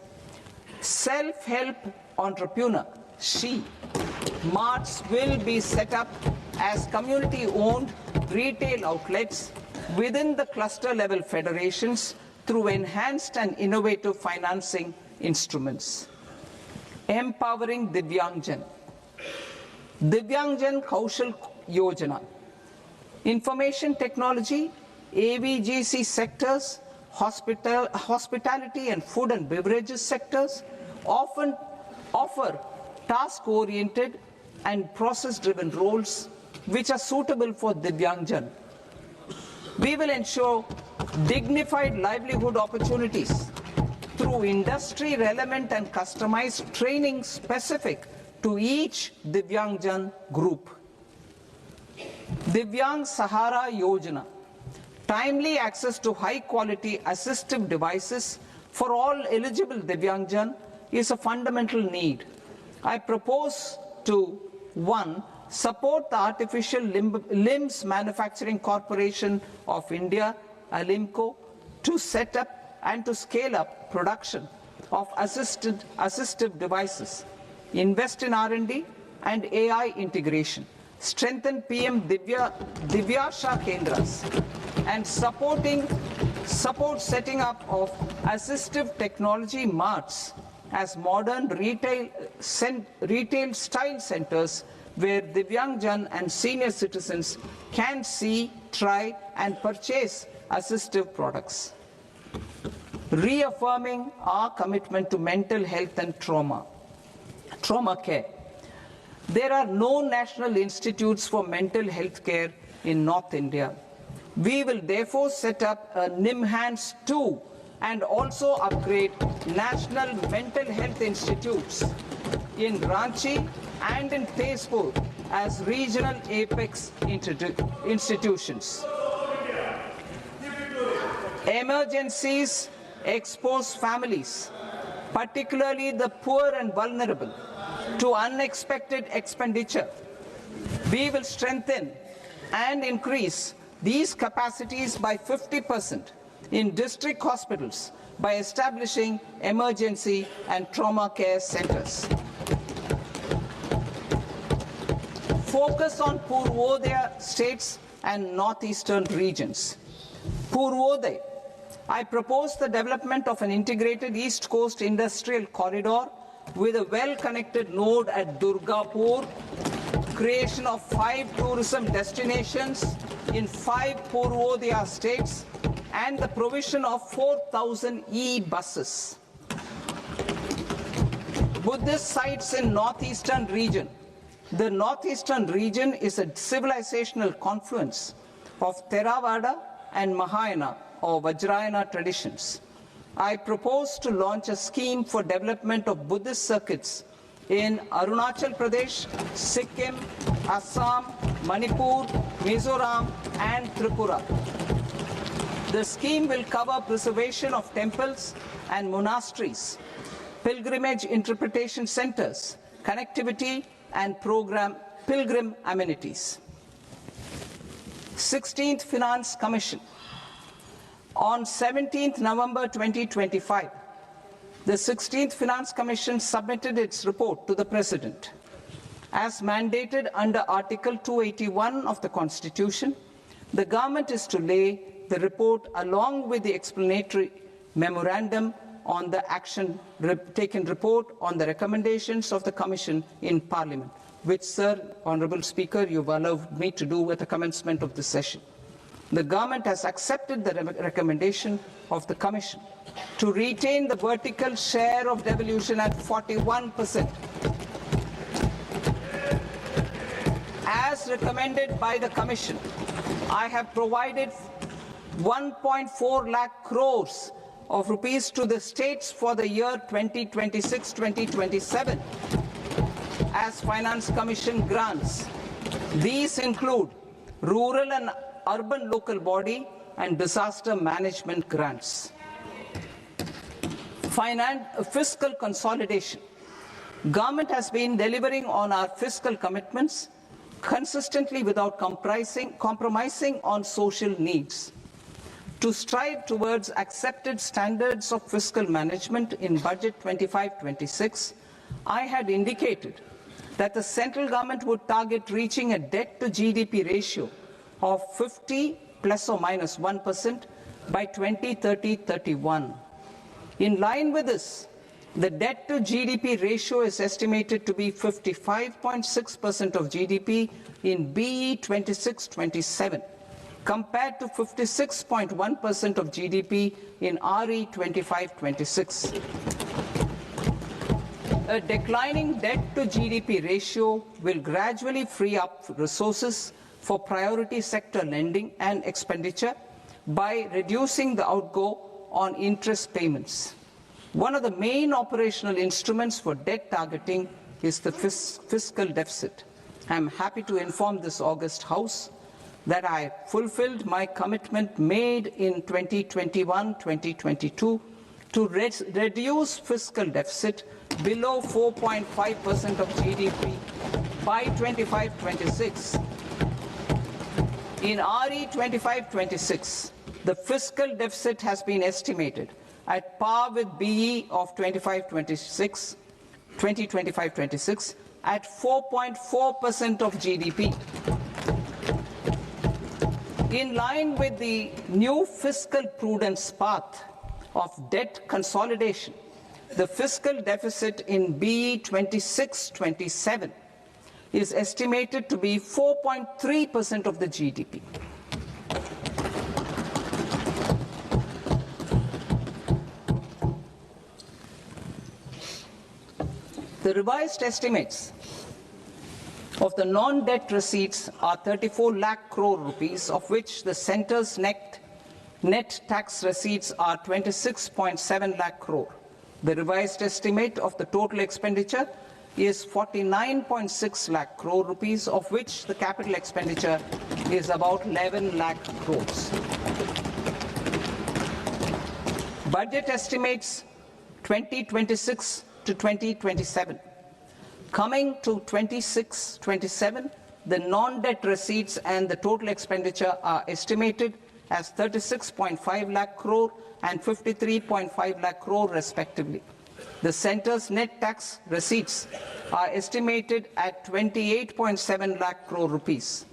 Self-help entrepreneur, She-Marts will be set up as community-owned retail outlets within the cluster-level federations through enhanced and innovative financing instruments. Empowering Divyangjan. Divyangjan Kaushal Yojana. Information technology, AVGC sectors, hospitality and food and beverages sectors often offer task-oriented and process-driven roles which are suitable for Divyangjan. We will ensure dignified livelihood opportunities through industry-relevant and customized training specific to each Divyangjan group. Divyang Sahara Yojana. Timely access to high-quality assistive devices for all eligible Divyangjan is a fundamental need. I propose to 1. Support the Artificial Limbs Manufacturing Corporation of India, Alimco, to set up and to scale up production of assistive devices, invest in R&D and AI integration, strengthen PM Divyasha Kendras, and support setting up of assistive technology marts as modern retail style centers where Divyangjan and senior citizens can see, try and purchase assistive products. Reaffirming our commitment to mental health and trauma care. There are no national institutes for mental health care in North India. We will therefore set up a NIMHANS 2 and also upgrade national mental health institutes in Ranchi and in Tezpur as regional apex institutions. Emergencies expose families, particularly the poor and vulnerable, to unexpected expenditure. We will strengthen and increase these capacities by 50% in district hospitals by establishing emergency and trauma care centers. Focus on Purvodaya states and northeastern regions. Purvodaya. I propose the development of an integrated East Coast industrial corridor with a well-connected node at Durgapur, creation of 5 tourism destinations in 5 Purvodaya states, and the provision of 4,000 e-buses. Buddhist sites in northeastern region. The northeastern region is a civilizational confluence of Theravada and Mahayana or Vajrayana traditions. I propose to launch a scheme for development of Buddhist circuits in Arunachal Pradesh, Sikkim, Assam, Manipur, Mizoram, and Tripura. The scheme will cover preservation of temples and monasteries, pilgrimage interpretation centers, connectivity, and pilgrim amenities. 16th Finance Commission. On 17th November 2025, the 16th Finance Commission submitted its report to the President. As mandated under Article 281 of the Constitution, the government is to lay the report along with the explanatory memorandum on the action taken report on the recommendations of the Commission in Parliament, which, Sir, Honourable Speaker, you've allowed me to do at the commencement of the session. The government has accepted the recommendation of the Commission to retain the vertical share of devolution at 41%. As recommended by the Commission, I have provided 1.4 lakh crores of rupees to the states for the year 2026-2027 as Finance Commission grants. These include rural and urban local body and disaster management grants. Fiscal consolidation. Government has been delivering on our fiscal commitments consistently without compromising on social needs. To strive towards accepted standards of fiscal management in Budget 25-26, I had indicated that the central government would target reaching a debt to GDP ratio of 50 plus or minus 1% by 2030-31. In line with this, the debt to GDP ratio is estimated to be 55.6% of GDP in BE 26-27, compared to 56.1% of GDP in RE 25-26. A declining debt to GDP ratio will gradually free up resources for priority sector lending and expenditure by reducing the outgo on interest payments. One of the main operational instruments for debt targeting is the fiscal deficit. I am happy to inform this august House that I fulfilled my commitment made in 2021-2022 to reduce fiscal deficit below 4.5% of GDP by 25-26. In RE 25-26, the fiscal deficit has been estimated at par with BE of 2025-26 at 4.4% of GDP. In line with the new fiscal prudence path of debt consolidation, the fiscal deficit in BE 26-27 is estimated to be 4.3% of the GDP. The revised estimates of the non-debt receipts are 34 lakh crore rupees, of which the centre's net tax receipts are 26.7 lakh crore. The revised estimate of the total expenditure is 49.6 lakh crore rupees, of which the capital expenditure is about 11 lakh crores. Budget estimates 2026 to 2027. Coming to 26-27, the non-debt receipts and the total expenditure are estimated as 36.5 lakh crore and 53.5 lakh crore respectively. The centre's net tax receipts are estimated at 28.7 lakh crore rupees.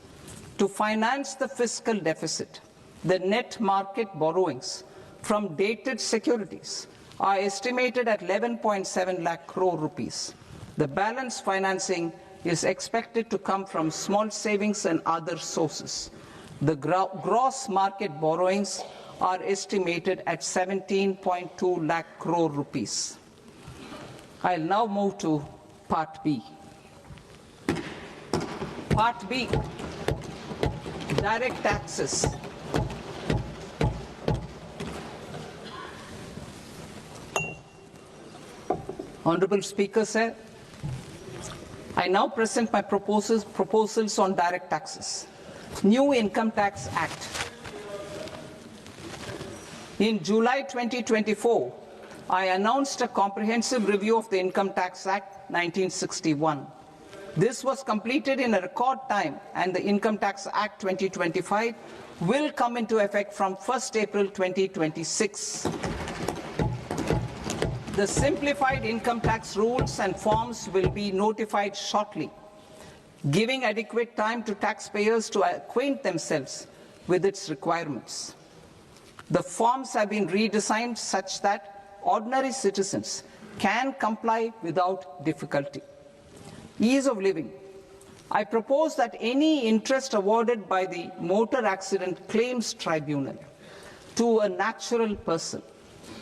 To finance the fiscal deficit, the net market borrowings from dated securities are estimated at 11.7 lakh crore rupees. The balance financing is expected to come from small savings and other sources. The gross market borrowings are estimated at 17.2 lakh crore rupees. I'll now move to Part B. Part B, direct taxes. Honorable Speaker, sir, I now present my proposals on direct taxes. New Income Tax Act. In July 2024, I announced a comprehensive review of the Income Tax Act 1961. This was completed in a record time, and the Income Tax Act 2025 will come into effect from 1st April 2026. The simplified income tax rules and forms will be notified shortly, giving adequate time to taxpayers to acquaint themselves with its requirements. The forms have been redesigned such that ordinary citizens can comply without difficulty. Ease of living. I propose that any interest awarded by the Motor Accident Claims Tribunal to a natural person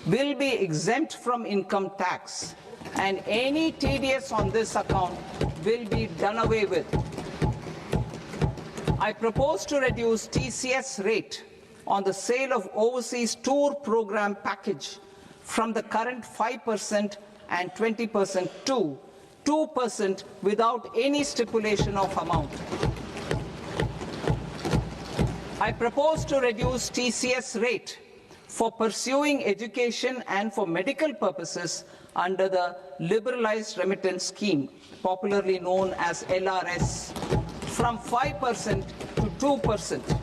will be exempt from income tax, and any TDS on this account will be done away with. I propose to reduce TCS rate on the sale of overseas tour program package from the current 5% and 20% to 2% without any stipulation of amount. I propose to reduce TCS rate for pursuing education and for medical purposes under the Liberalized Remittance Scheme, popularly known as LRS, from 5% to 2%.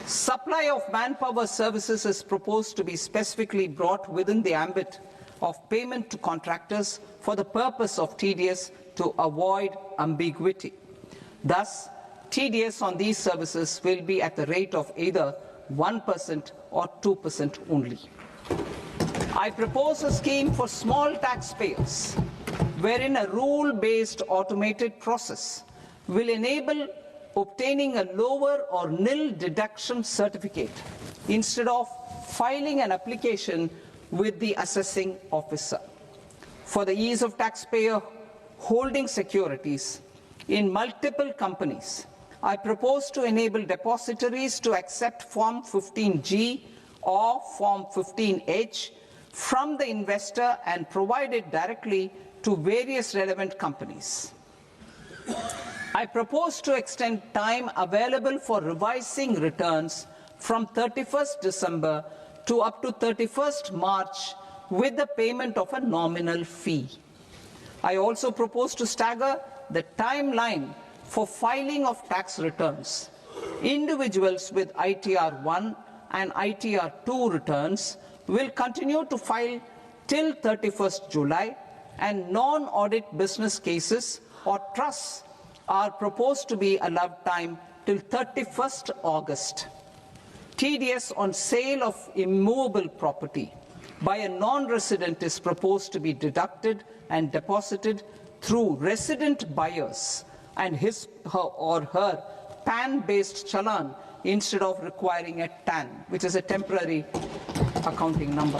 Supply of manpower services is proposed to be specifically brought within the ambit of payment to contractors for the purpose of TDS to avoid ambiguity. Thus, TDS on these services will be at the rate of either 1% or 2% only. I propose a scheme for small taxpayers, wherein a rule-based automated process will enable obtaining a lower or nil deduction certificate instead of filing an application with the assessing officer. For the ease of taxpayer holding securities in multiple companies, I propose to enable depositories to accept Form 15G or Form 15H from the investor and provide it directly to various relevant companies. I propose to extend time available for revising returns from 31st December to up to 31st March with the payment of a nominal fee. I also propose to stagger the timeline for filing of tax returns. Individuals with ITR 1 and ITR 2 returns will continue to file till 31st July, and non-audit business cases or trusts are proposed to be allowed time till 31st August. TDS on sale of immovable property by a non-resident is proposed to be deducted and deposited through resident buyers and his or her PAN-based challan instead of requiring a TAN, which is a temporary accounting number.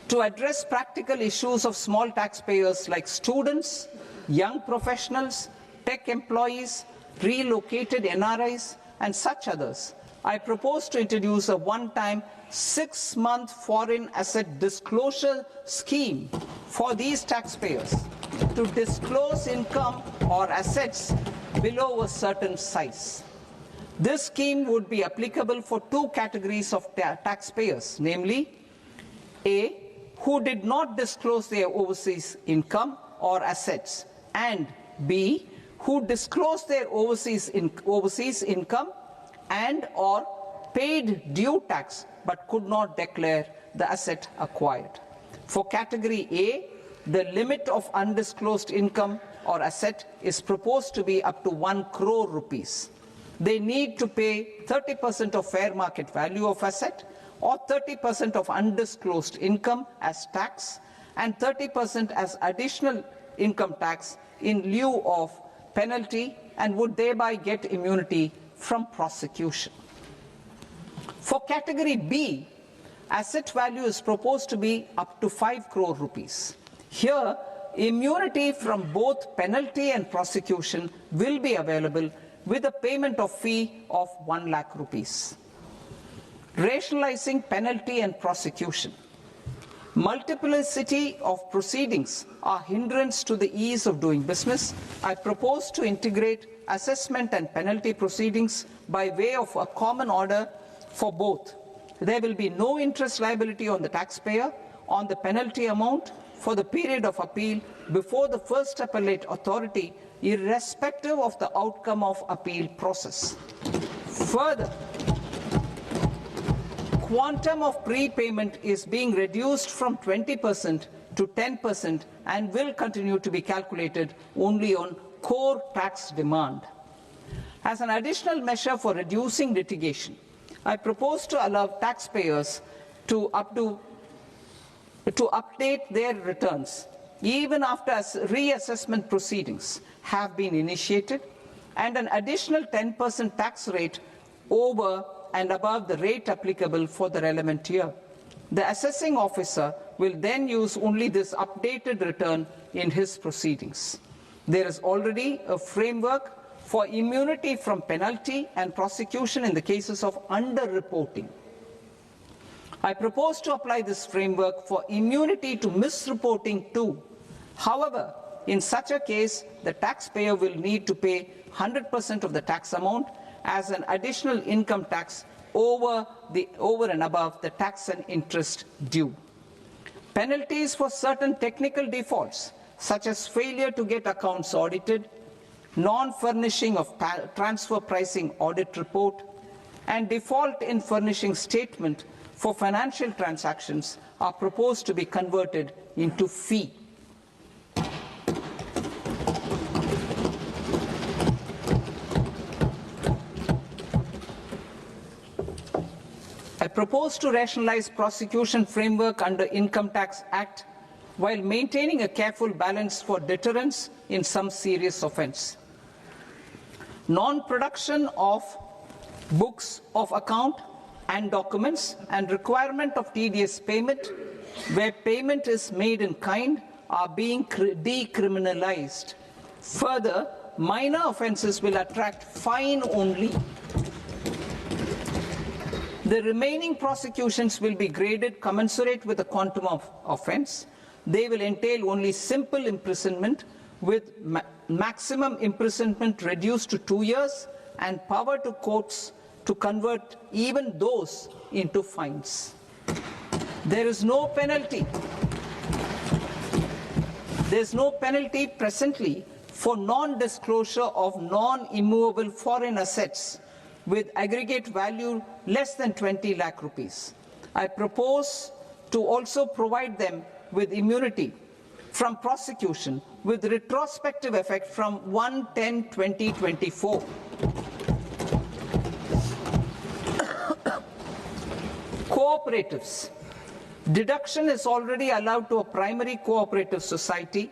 To address practical issues of small taxpayers like students, young professionals, tech employees, relocated NRIs, and such others, I propose to introduce a one-time 6-month foreign asset disclosure scheme for these taxpayers to disclose income or assets below a certain size. This scheme would be applicable for two categories of taxpayers, namely, A, who did not disclose their overseas income or assets, and B, who disclosed their overseas income and or paid due tax but could not declare the asset acquired. For category A, the limit of undisclosed income or asset is proposed to be up to 1 crore rupees. They need to pay 30% of fair market value of asset or 30% of undisclosed income as tax and 30% as additional income tax in lieu of penalty, and would thereby get immunity from prosecution. For category B, asset value is proposed to be up to 5 crore rupees. Here, immunity from both penalty and prosecution will be available with a payment of fee of 1 lakh rupees. Rationalizing penalty and prosecution. Multiplicity of proceedings are hindrance to the ease of doing business. I propose to integrate assessment and penalty proceedings by way of a common order for both. There will be no interest liability on the taxpayer on the penalty amount for the period of appeal before the first appellate authority, irrespective of the outcome of appeal process. Further, quantum of prepayment is being reduced from 20% to 10% and will continue to be calculated only on core tax demand. As an additional measure for reducing litigation, I propose to allow taxpayers to update their returns even after reassessment proceedings have been initiated, and an additional 10% tax rate over and above the rate applicable for the relevant year. The assessing officer will then use only this updated return in his proceedings. There is already a framework for immunity from penalty and prosecution in the cases of underreporting. I propose to apply this framework for immunity to misreporting too. However, in such a case, the taxpayer will need to pay 100% of the tax amount as an additional income tax over and above the tax and interest due. Penalties for certain technical defaults, such as failure to get accounts audited, non-furnishing of transfer pricing audit report, and default in furnishing statement for financial transactions, are proposed to be converted into fee. I propose to rationalize prosecution framework under Income Tax Act while maintaining a careful balance for deterrence in some serious offence. Non-production of books of account and documents and requirement of TDS payment where payment is made in kind are being decriminalized. Further, minor offences will attract fine only. The remaining prosecutions will be graded commensurate with the quantum of offence. They will entail only simple imprisonment with maximum imprisonment reduced to 2 years and power to courts to convert even those into fines. There is no penalty. There is no penalty presently for non-disclosure of non-immovable foreign assets with aggregate value less than 20 lakh rupees. I propose to also provide them with immunity from prosecution with retrospective effect from 1/10/2024. Cooperatives. Deduction is already allowed to a primary cooperative society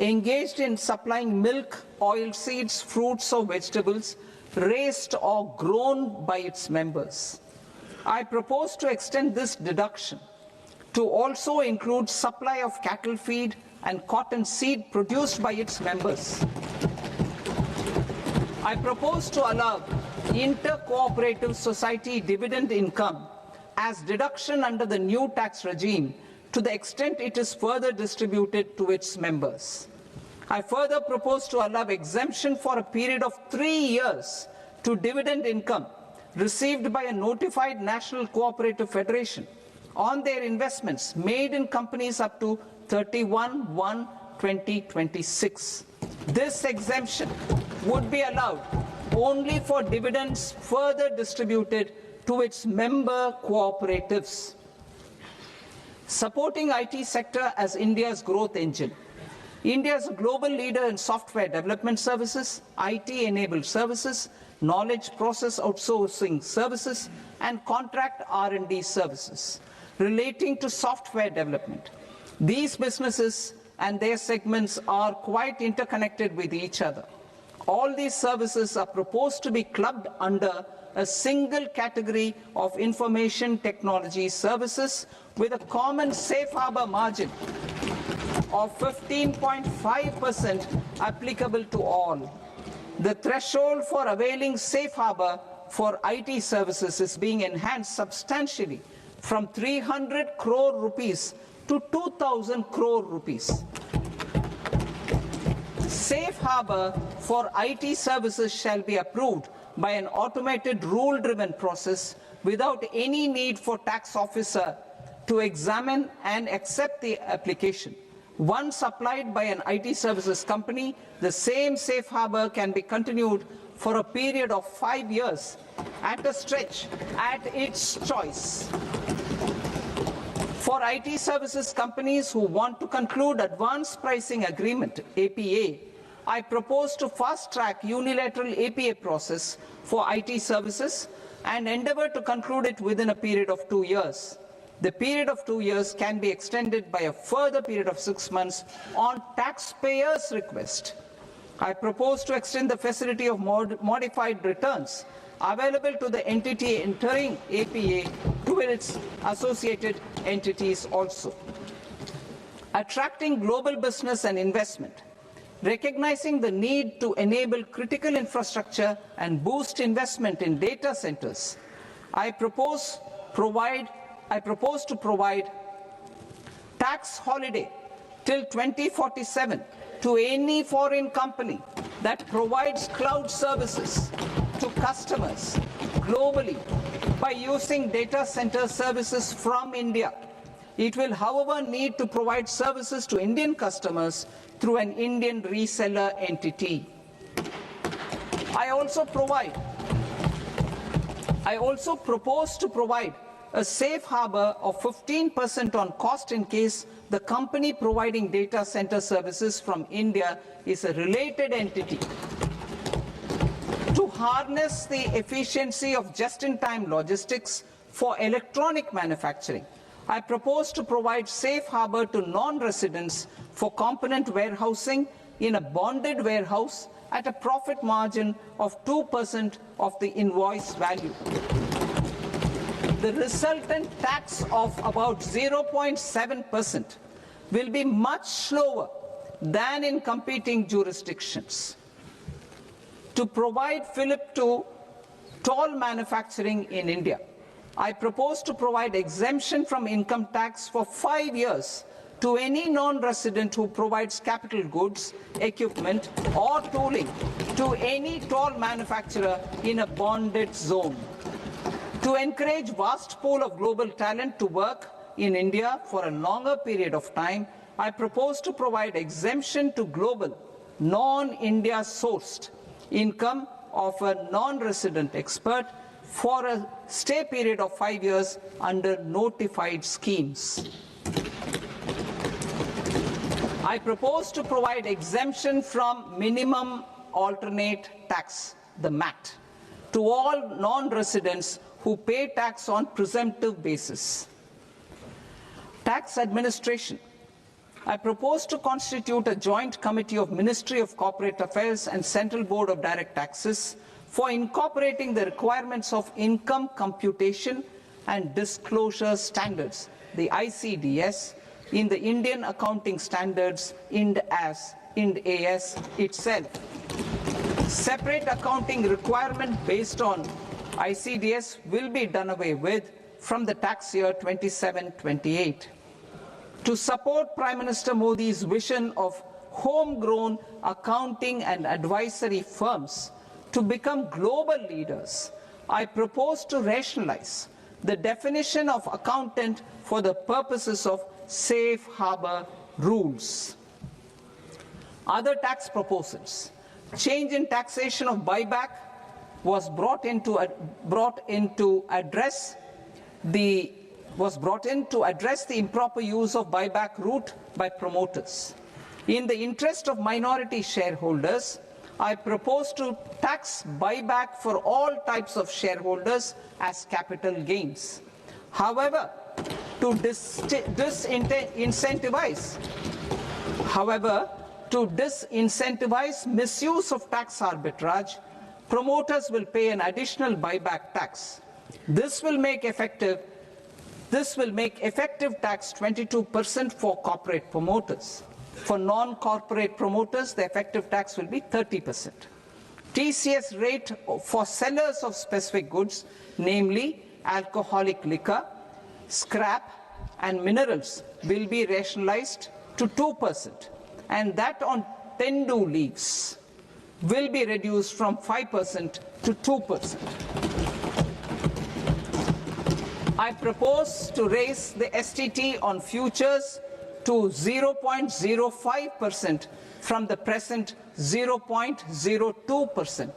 engaged in supplying milk, oilseeds, fruits or vegetables raised or grown by its members. I propose to extend this deduction to also include supply of cattle feed and cotton seed produced by its members. I propose to allow inter-cooperative society dividend income as deduction under the new tax regime to the extent it is further distributed to its members. I further propose to allow exemption for a period of 3 years to dividend income received by a notified national cooperative federation on their investments made in companies up to 31/1/2026. This exemption would be allowed only for dividends further distributed to its member cooperatives. Supporting IT sector as India's growth engine. India is a global leader in software development services, IT-enabled services, knowledge process outsourcing services, and contract R&D services relating to software development. These businesses and their segments are quite interconnected with each other. All these services are proposed to be clubbed under a single category of information technology services with a common safe harbor margin of 15.5% applicable to all. The threshold for availing safe harbor for IT services is being enhanced substantially from 300 crore rupees to 2,000 crore rupees. Safe harbor for IT services shall be approved by an automated rule-driven process without any need for tax officer to examine and accept the application. Once applied by an IT services company, the same safe harbor can be continued for a period of 5 years at a stretch at its choice. For IT services companies who want to conclude advanced pricing agreement, APA, I propose to fast-track unilateral APA process for IT services and endeavor to conclude it within a period of 2 years. The period of 2 years can be extended by a further period of 6 months on taxpayers' request. I propose to extend the facility of modified returns available to the entity entering APA to its associated entities also. Attracting global business and investment. Recognizing the need to enable critical infrastructure and boost investment in data centers, I propose to provide tax holiday till 2047 to any foreign company that provides cloud services to customers globally by using data center services from India. It will, however, need to provide services to Indian customers through an Indian reseller entity. I also propose to provide a safe harbor of 15% on cost in case the company providing data center services from India is a related entity. To harness the efficiency of just-in-time logistics for electronic manufacturing, I propose to provide safe harbor to non-residents for component warehousing in a bonded warehouse at a profit margin of 2% of the invoice value. The resultant tax of about 0.7% will be much lower than in competing jurisdictions. To provide fillip to toll manufacturing in India, I propose to provide exemption from income tax for 5 years to any non-resident who provides capital goods, equipment, or tooling to any toll manufacturer in a bonded zone. To encourage vast pool of global talent to work in India for a longer period of time, I propose to provide exemption to global, non-India sourced income of a non-resident expert for a stay period of 5 years under notified schemes. I propose to provide exemption from minimum alternate tax, the MAT, to all non-residents who pay tax on presumptive basis. Tax administration. I propose to constitute a joint committee of Ministry of Corporate Affairs and Central Board of Direct Taxes for incorporating the requirements of income computation and disclosure standards, the ICDS, in the Indian Accounting Standards, IND AS itself. Separate accounting requirement based on ICDS will be done away with from the tax year 27-28. To support Prime Minister Modi's vision of homegrown accounting and advisory firms to become global leaders, I propose to rationalize the definition of accountant for the purposes of safe harbor rules. Other tax proposals. Change in taxation of buyback was brought in to address the improper use of buyback route by promoters. In the interest of minority shareholders, I propose to tax buyback for all types of shareholders as capital gains. However, to disincentivize misuse of tax arbitrage, promoters will pay an additional buyback tax. This will make effective tax 22% for corporate promoters. For non-corporate promoters, the effective tax will be 30%. TCS rate for sellers of specific goods, namely alcoholic liquor, scrap, and minerals, will be rationalized to 2%, and that on tendu leaves will be reduced from 5% to 2%. I propose to raise the STT on futures to 0.05% from the present 0.02%.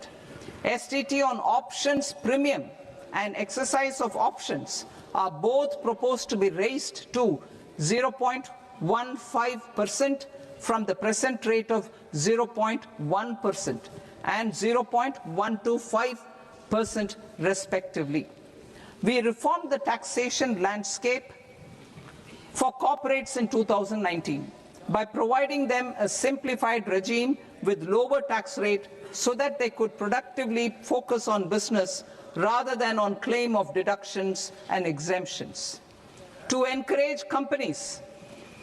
STT on options premium and exercise of options are both proposed to be raised to 0.15% from the present rate of 0.1% and 0.125% respectively. We reformed the taxation landscape for corporates in 2019 by providing them a simplified regime with lower tax rate so that they could productively focus on business rather than on claim of deductions and exemptions. To encourage companies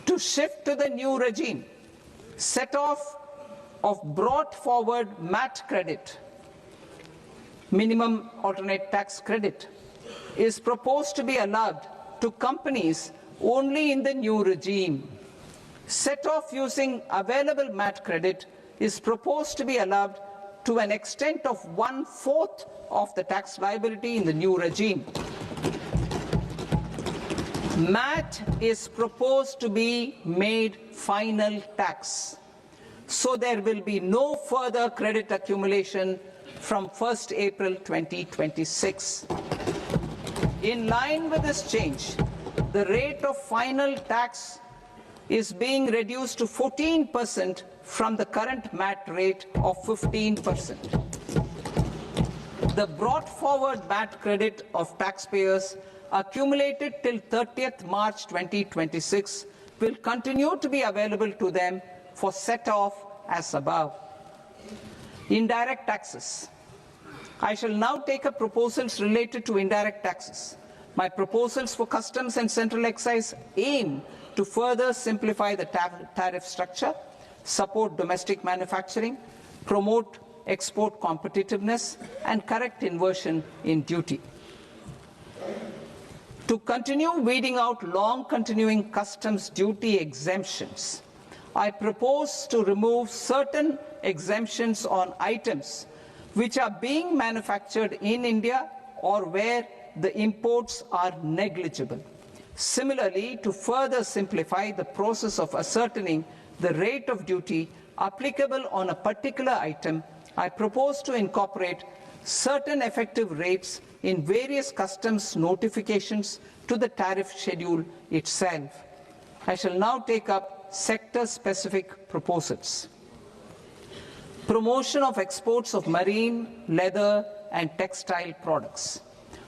to shift to the new regime, set-off of brought forward MAT credit, minimum alternate tax credit, is proposed to be allowed to companies only in the new regime. Set-off using available MAT credit is proposed to be allowed to an extent of 1/4 of the tax liability in the new regime. MAT is proposed to be made final tax, so there will be no further credit accumulation from 1st April 2026. In line with this change, the rate of final tax is being reduced to 14% from the current MAT rate of 15%. The brought forward MAT credit of taxpayers accumulated till 30th March 2026 will continue to be available to them for set-off as above. Indirect taxes. I shall now take up proposals related to indirect taxes. My proposals for customs and central excise aim to further simplify the tariff structure, support domestic manufacturing, promote export competitiveness, and correct inversion in duty. To continue weeding out long continuing customs duty exemptions, I propose to remove certain exemptions on items which are being manufactured in India or where the imports are negligible. Similarly, to further simplify the process of ascertaining the rate of duty applicable on a particular item, I propose to incorporate certain effective rates in various customs notifications to the tariff schedule itself. I shall now take up sector-specific proposals. Promotion of exports of marine, leather, and textile products.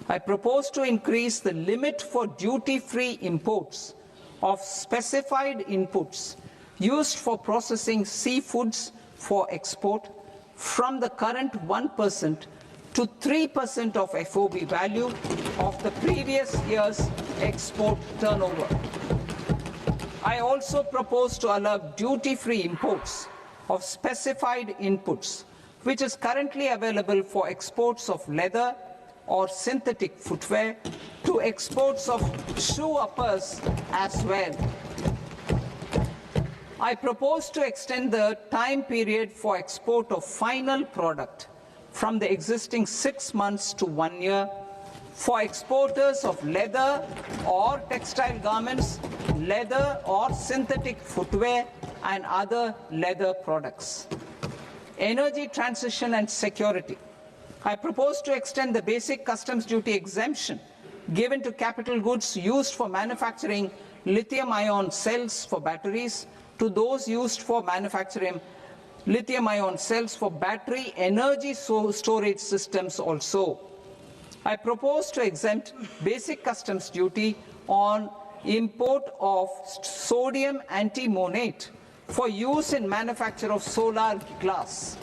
I propose to increase the limit for duty-free imports of specified inputs used for processing seafoods for export from the current 1% to 3% of FOB value of the previous year's export turnover. I also propose to allow duty-free imports of specified inputs, which is currently available for exports of leather or synthetic footwear, to exports of shoe uppers as well. I propose to extend the time period for export of final product from the existing 6 months to 1 year for exporters of leather or textile garments, leather or synthetic footwear, and other leather products. Energy transition and security. I propose to extend the basic customs duty exemption given to capital goods used for manufacturing lithium-ion cells for batteries to those used for manufacturing lithium-ion cells for battery energy storage systems also. I propose to exempt basic customs duty on import of sodium antimonate for use in manufacture of solar glass.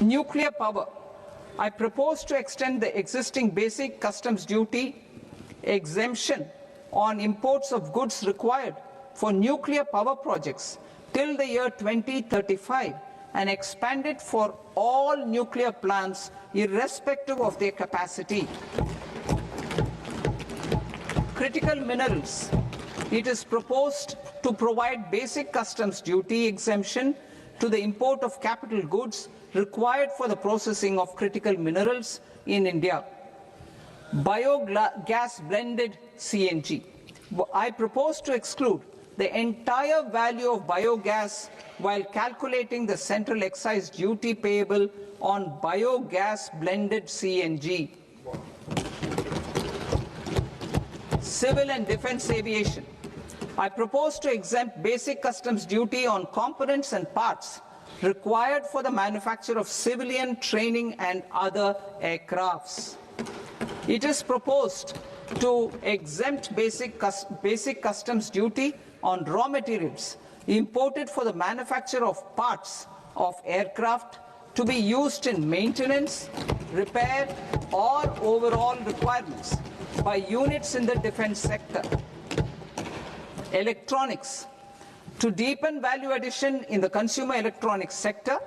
Nuclear power. I propose to extend the existing basic customs duty exemption on imports of goods required for nuclear power projects till the year 2035 and expand it for all nuclear plants irrespective of their capacity. Critical minerals. It is proposed to provide basic customs duty exemption to the import of capital goods required for the processing of critical minerals in India. Biogas blended CNG. I propose to exclude the entire value of biogas while calculating the central excise duty payable on biogas blended CNG. Civil and defense aviation. I propose to exempt basic customs duty on components and parts required for the manufacture of civilian training and other aircrafts. It is proposed to exempt basic customs duty on raw materials imported for the manufacture of parts of aircraft to be used in maintenance, repair, or overall requirements by units in the defense sector. Electronics. To deepen value addition in the consumer electronics sector,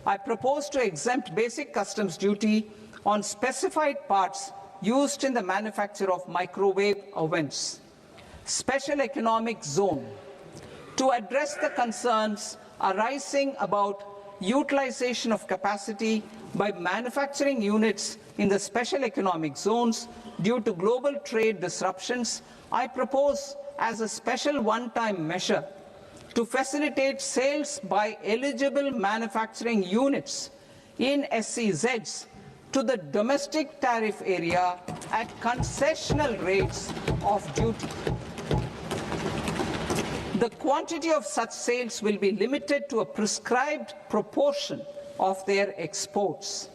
I propose to exempt basic customs duty on specified parts used in the manufacture of microwave ovens. Special economic zone. To address the concerns arising about utilization of capacity by manufacturing units in the special economic zones due to global trade disruptions, I propose as a special one-time measure to facilitate sales by eligible manufacturing units in SEZs to the domestic tariff area at concessional rates of duty. The quantity of such sales will be limited to a prescribed proportion of their exports.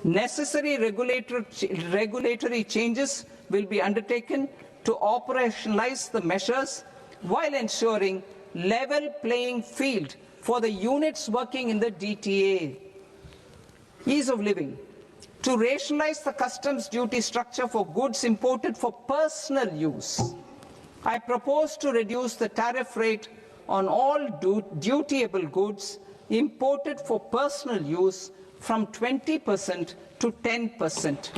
Necessary regulatory changes will be undertaken to operationalize the measures while ensuring level playing field for the units working in the DTA. Ease of living. To rationalize the customs duty structure for goods imported for personal use, I propose to reduce the tariff rate on all dutiable goods imported for personal use from 20% to 10%.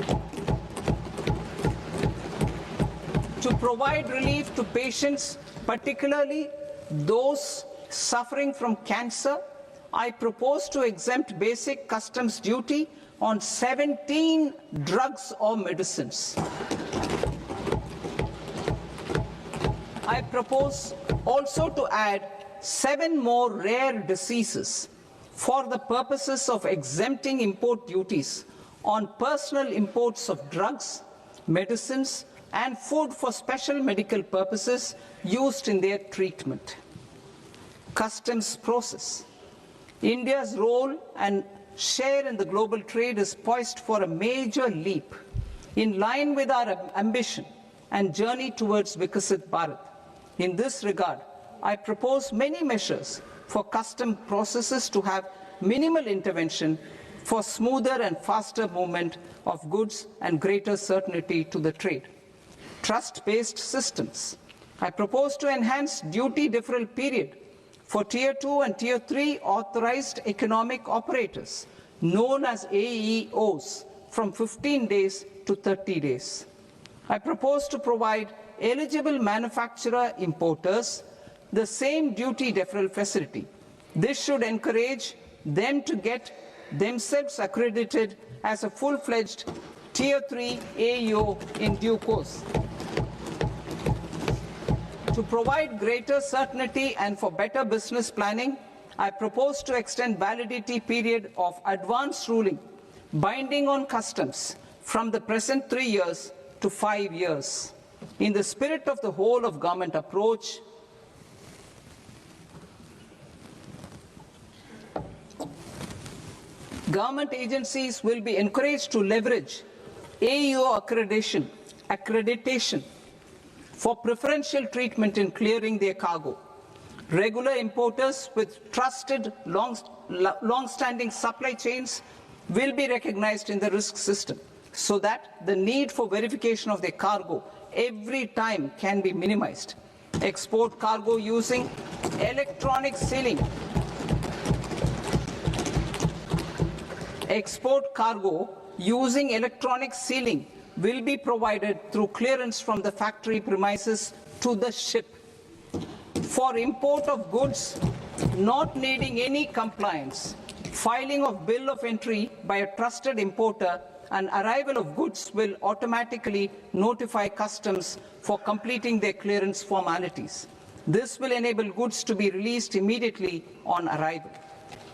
To provide relief to patients, particularly those suffering from cancer, I propose to exempt basic customs duty on 17 drugs or medicines. I propose also to add 7 more rare diseases for the purposes of exempting import duties on personal imports of drugs, medicines, and food for special medical purposes used in their treatment. Customs process. India's role and share in the global trade is poised for a major leap in line with our ambition and journey towards Viksit Bharat. In this regard, I propose many measures for custom processes to have minimal intervention for smoother and faster movement of goods and greater certainty to the trade. Trust-based systems. I propose to enhance duty deferral period for Tier 2 and Tier 3 authorized economic operators, known as AEOs, from 15 days to 30 days. I propose to provide eligible manufacturer importers the same duty deferral facility. This should encourage them to get themselves accredited as a full-fledged Tier 3 AEO in due course. To provide greater certainty and for better business planning, I propose to extend validity period of advance ruling binding on customs from the present 3 years to 5 years. In the spirit of the whole of government approach, government agencies will be encouraged to leverage AEO accreditation for preferential treatment in clearing their cargo. Regular importers with trusted long-standing supply chains will be recognized in the risk system so that the need for verification of their cargo every time can be minimized. Export cargo using electronic sealing. Export cargo using electronic sealing will be provided through clearance from the factory premises to the ship. For import of goods not needing any compliance, filing of bill of entry by a trusted importer and arrival of goods will automatically notify customs for completing their clearance formalities. This will enable goods to be released immediately on arrival.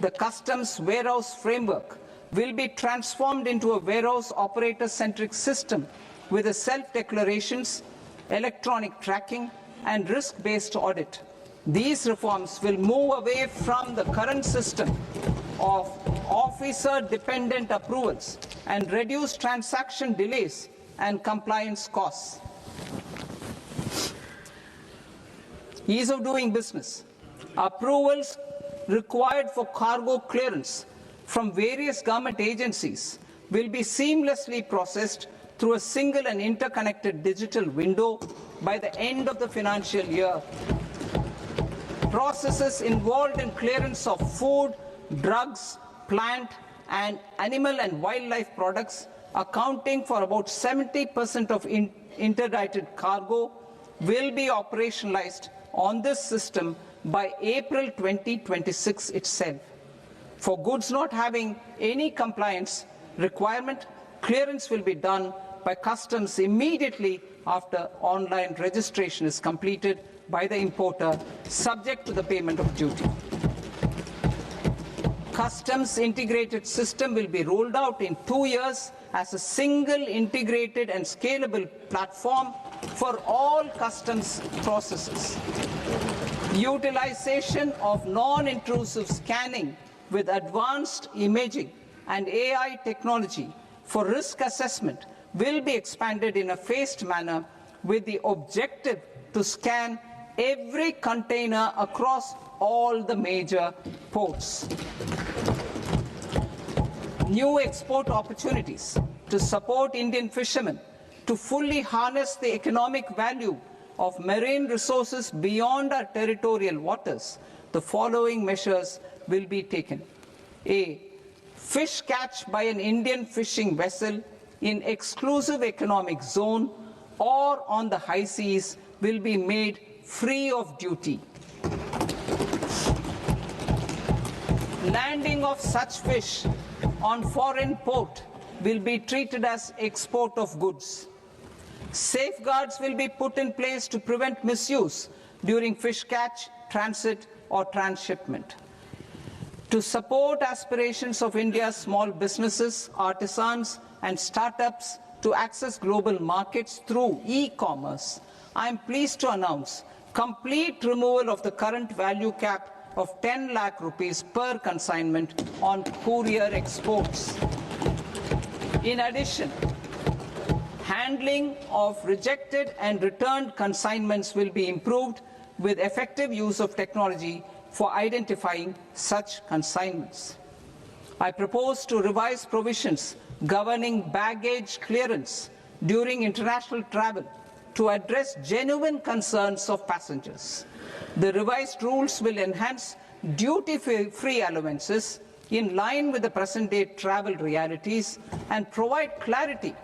The customs warehouse framework will be transformed into a warehouse operator-centric system with a self-declarations, electronic tracking, and risk-based audit. These reforms will move away from the current system of officer-dependent approvals and reduce transaction delays and compliance costs. Ease of doing business. Approvals required for cargo clearance from various government agencies will be seamlessly processed through a single and interconnected digital window by the end of the financial year. Processes involved in clearance of food, drugs, plant, and animal and wildlife products, accounting for about 70% of interdicted cargo, will be operationalized on this system by April 2026 itself. For goods not having any compliance requirement, clearance will be done by customs immediately after online registration is completed by the importer, subject to the payment of duty. Customs integrated system will be rolled out in 2 years as a single integrated and scalable platform for all customs processes. Utilization of non-intrusive scanning with advanced imaging and AI technology for risk assessment will be expanded in a phased manner with the objective to scan every container across all the major ports. New export opportunities to support Indian fishermen to fully harness the economic value of marine resources beyond our territorial waters. The following measures will be taken. A. Fish catch by an Indian fishing vessel in exclusive economic zone or on the high seas will be made free of duty. Landing of such fish on foreign port will be treated as export of goods. Safeguards will be put in place to prevent misuse during fish catch, transit, or transshipment. To support aspirations of India's small businesses, artisans, and startups to access global markets through e-commerce, I am pleased to announce complete removal of the current value cap of 10 lakh rupees per consignment on courier exports. In addition, handling of rejected and returned consignments will be improved with effective use of technology for identifying such consignments. I propose to revise provisions governing baggage clearance during international travel to address genuine concerns of passengers. The revised rules will enhance duty-free allowances in line with the present-day travel realities and provide clarity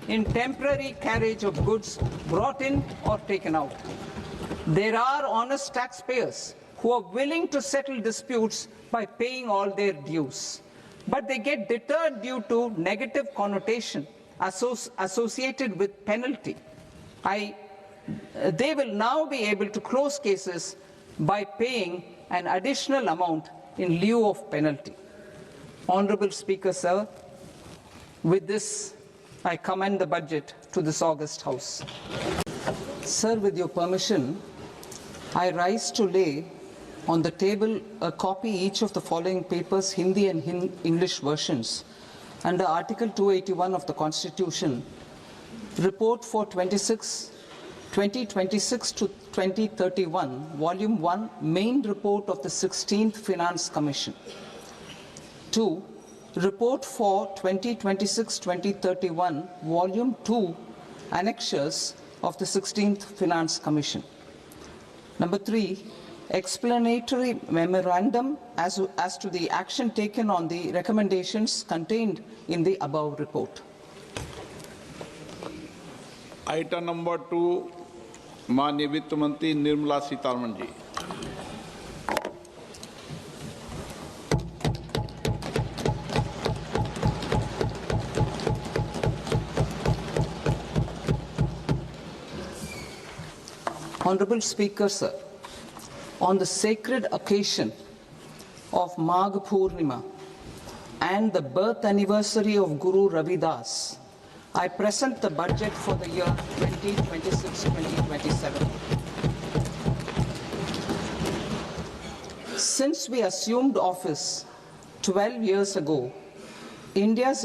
in temporary carriage of goods brought in or taken out. There are honest taxpayers who are willing to settle disputes by paying all their dues, but they get deterred due to negative connotation associated with penalty. They will now be able to close cases by paying an additional amount in lieu of penalty. Honorable Speaker, sir, with this, I commend the budget to this august House. Sir, with your permission, I rise to lay on the table a copy each of the following papers, Hindi and English versions, under Article 281 of the Constitution, Report for 2026 to 2031, Volume 1, Main Report of the 16th Finance Commission. 2. Report for 2026-2031, Volume 2, Annexures of the 16th Finance Commission. Number 3, explanatory memorandum as to the action taken on the recommendations contained in the above report. Item number 2, माननीय वित्त मंत्री Nirmala Sitharaman ji. Honorable Speaker, sir, on the sacred occasion of Magh Purnima and the birth anniversary of Guru Ravidas, I present the budget for the year 2026-2027. Since we assumed office 12 years ago, India's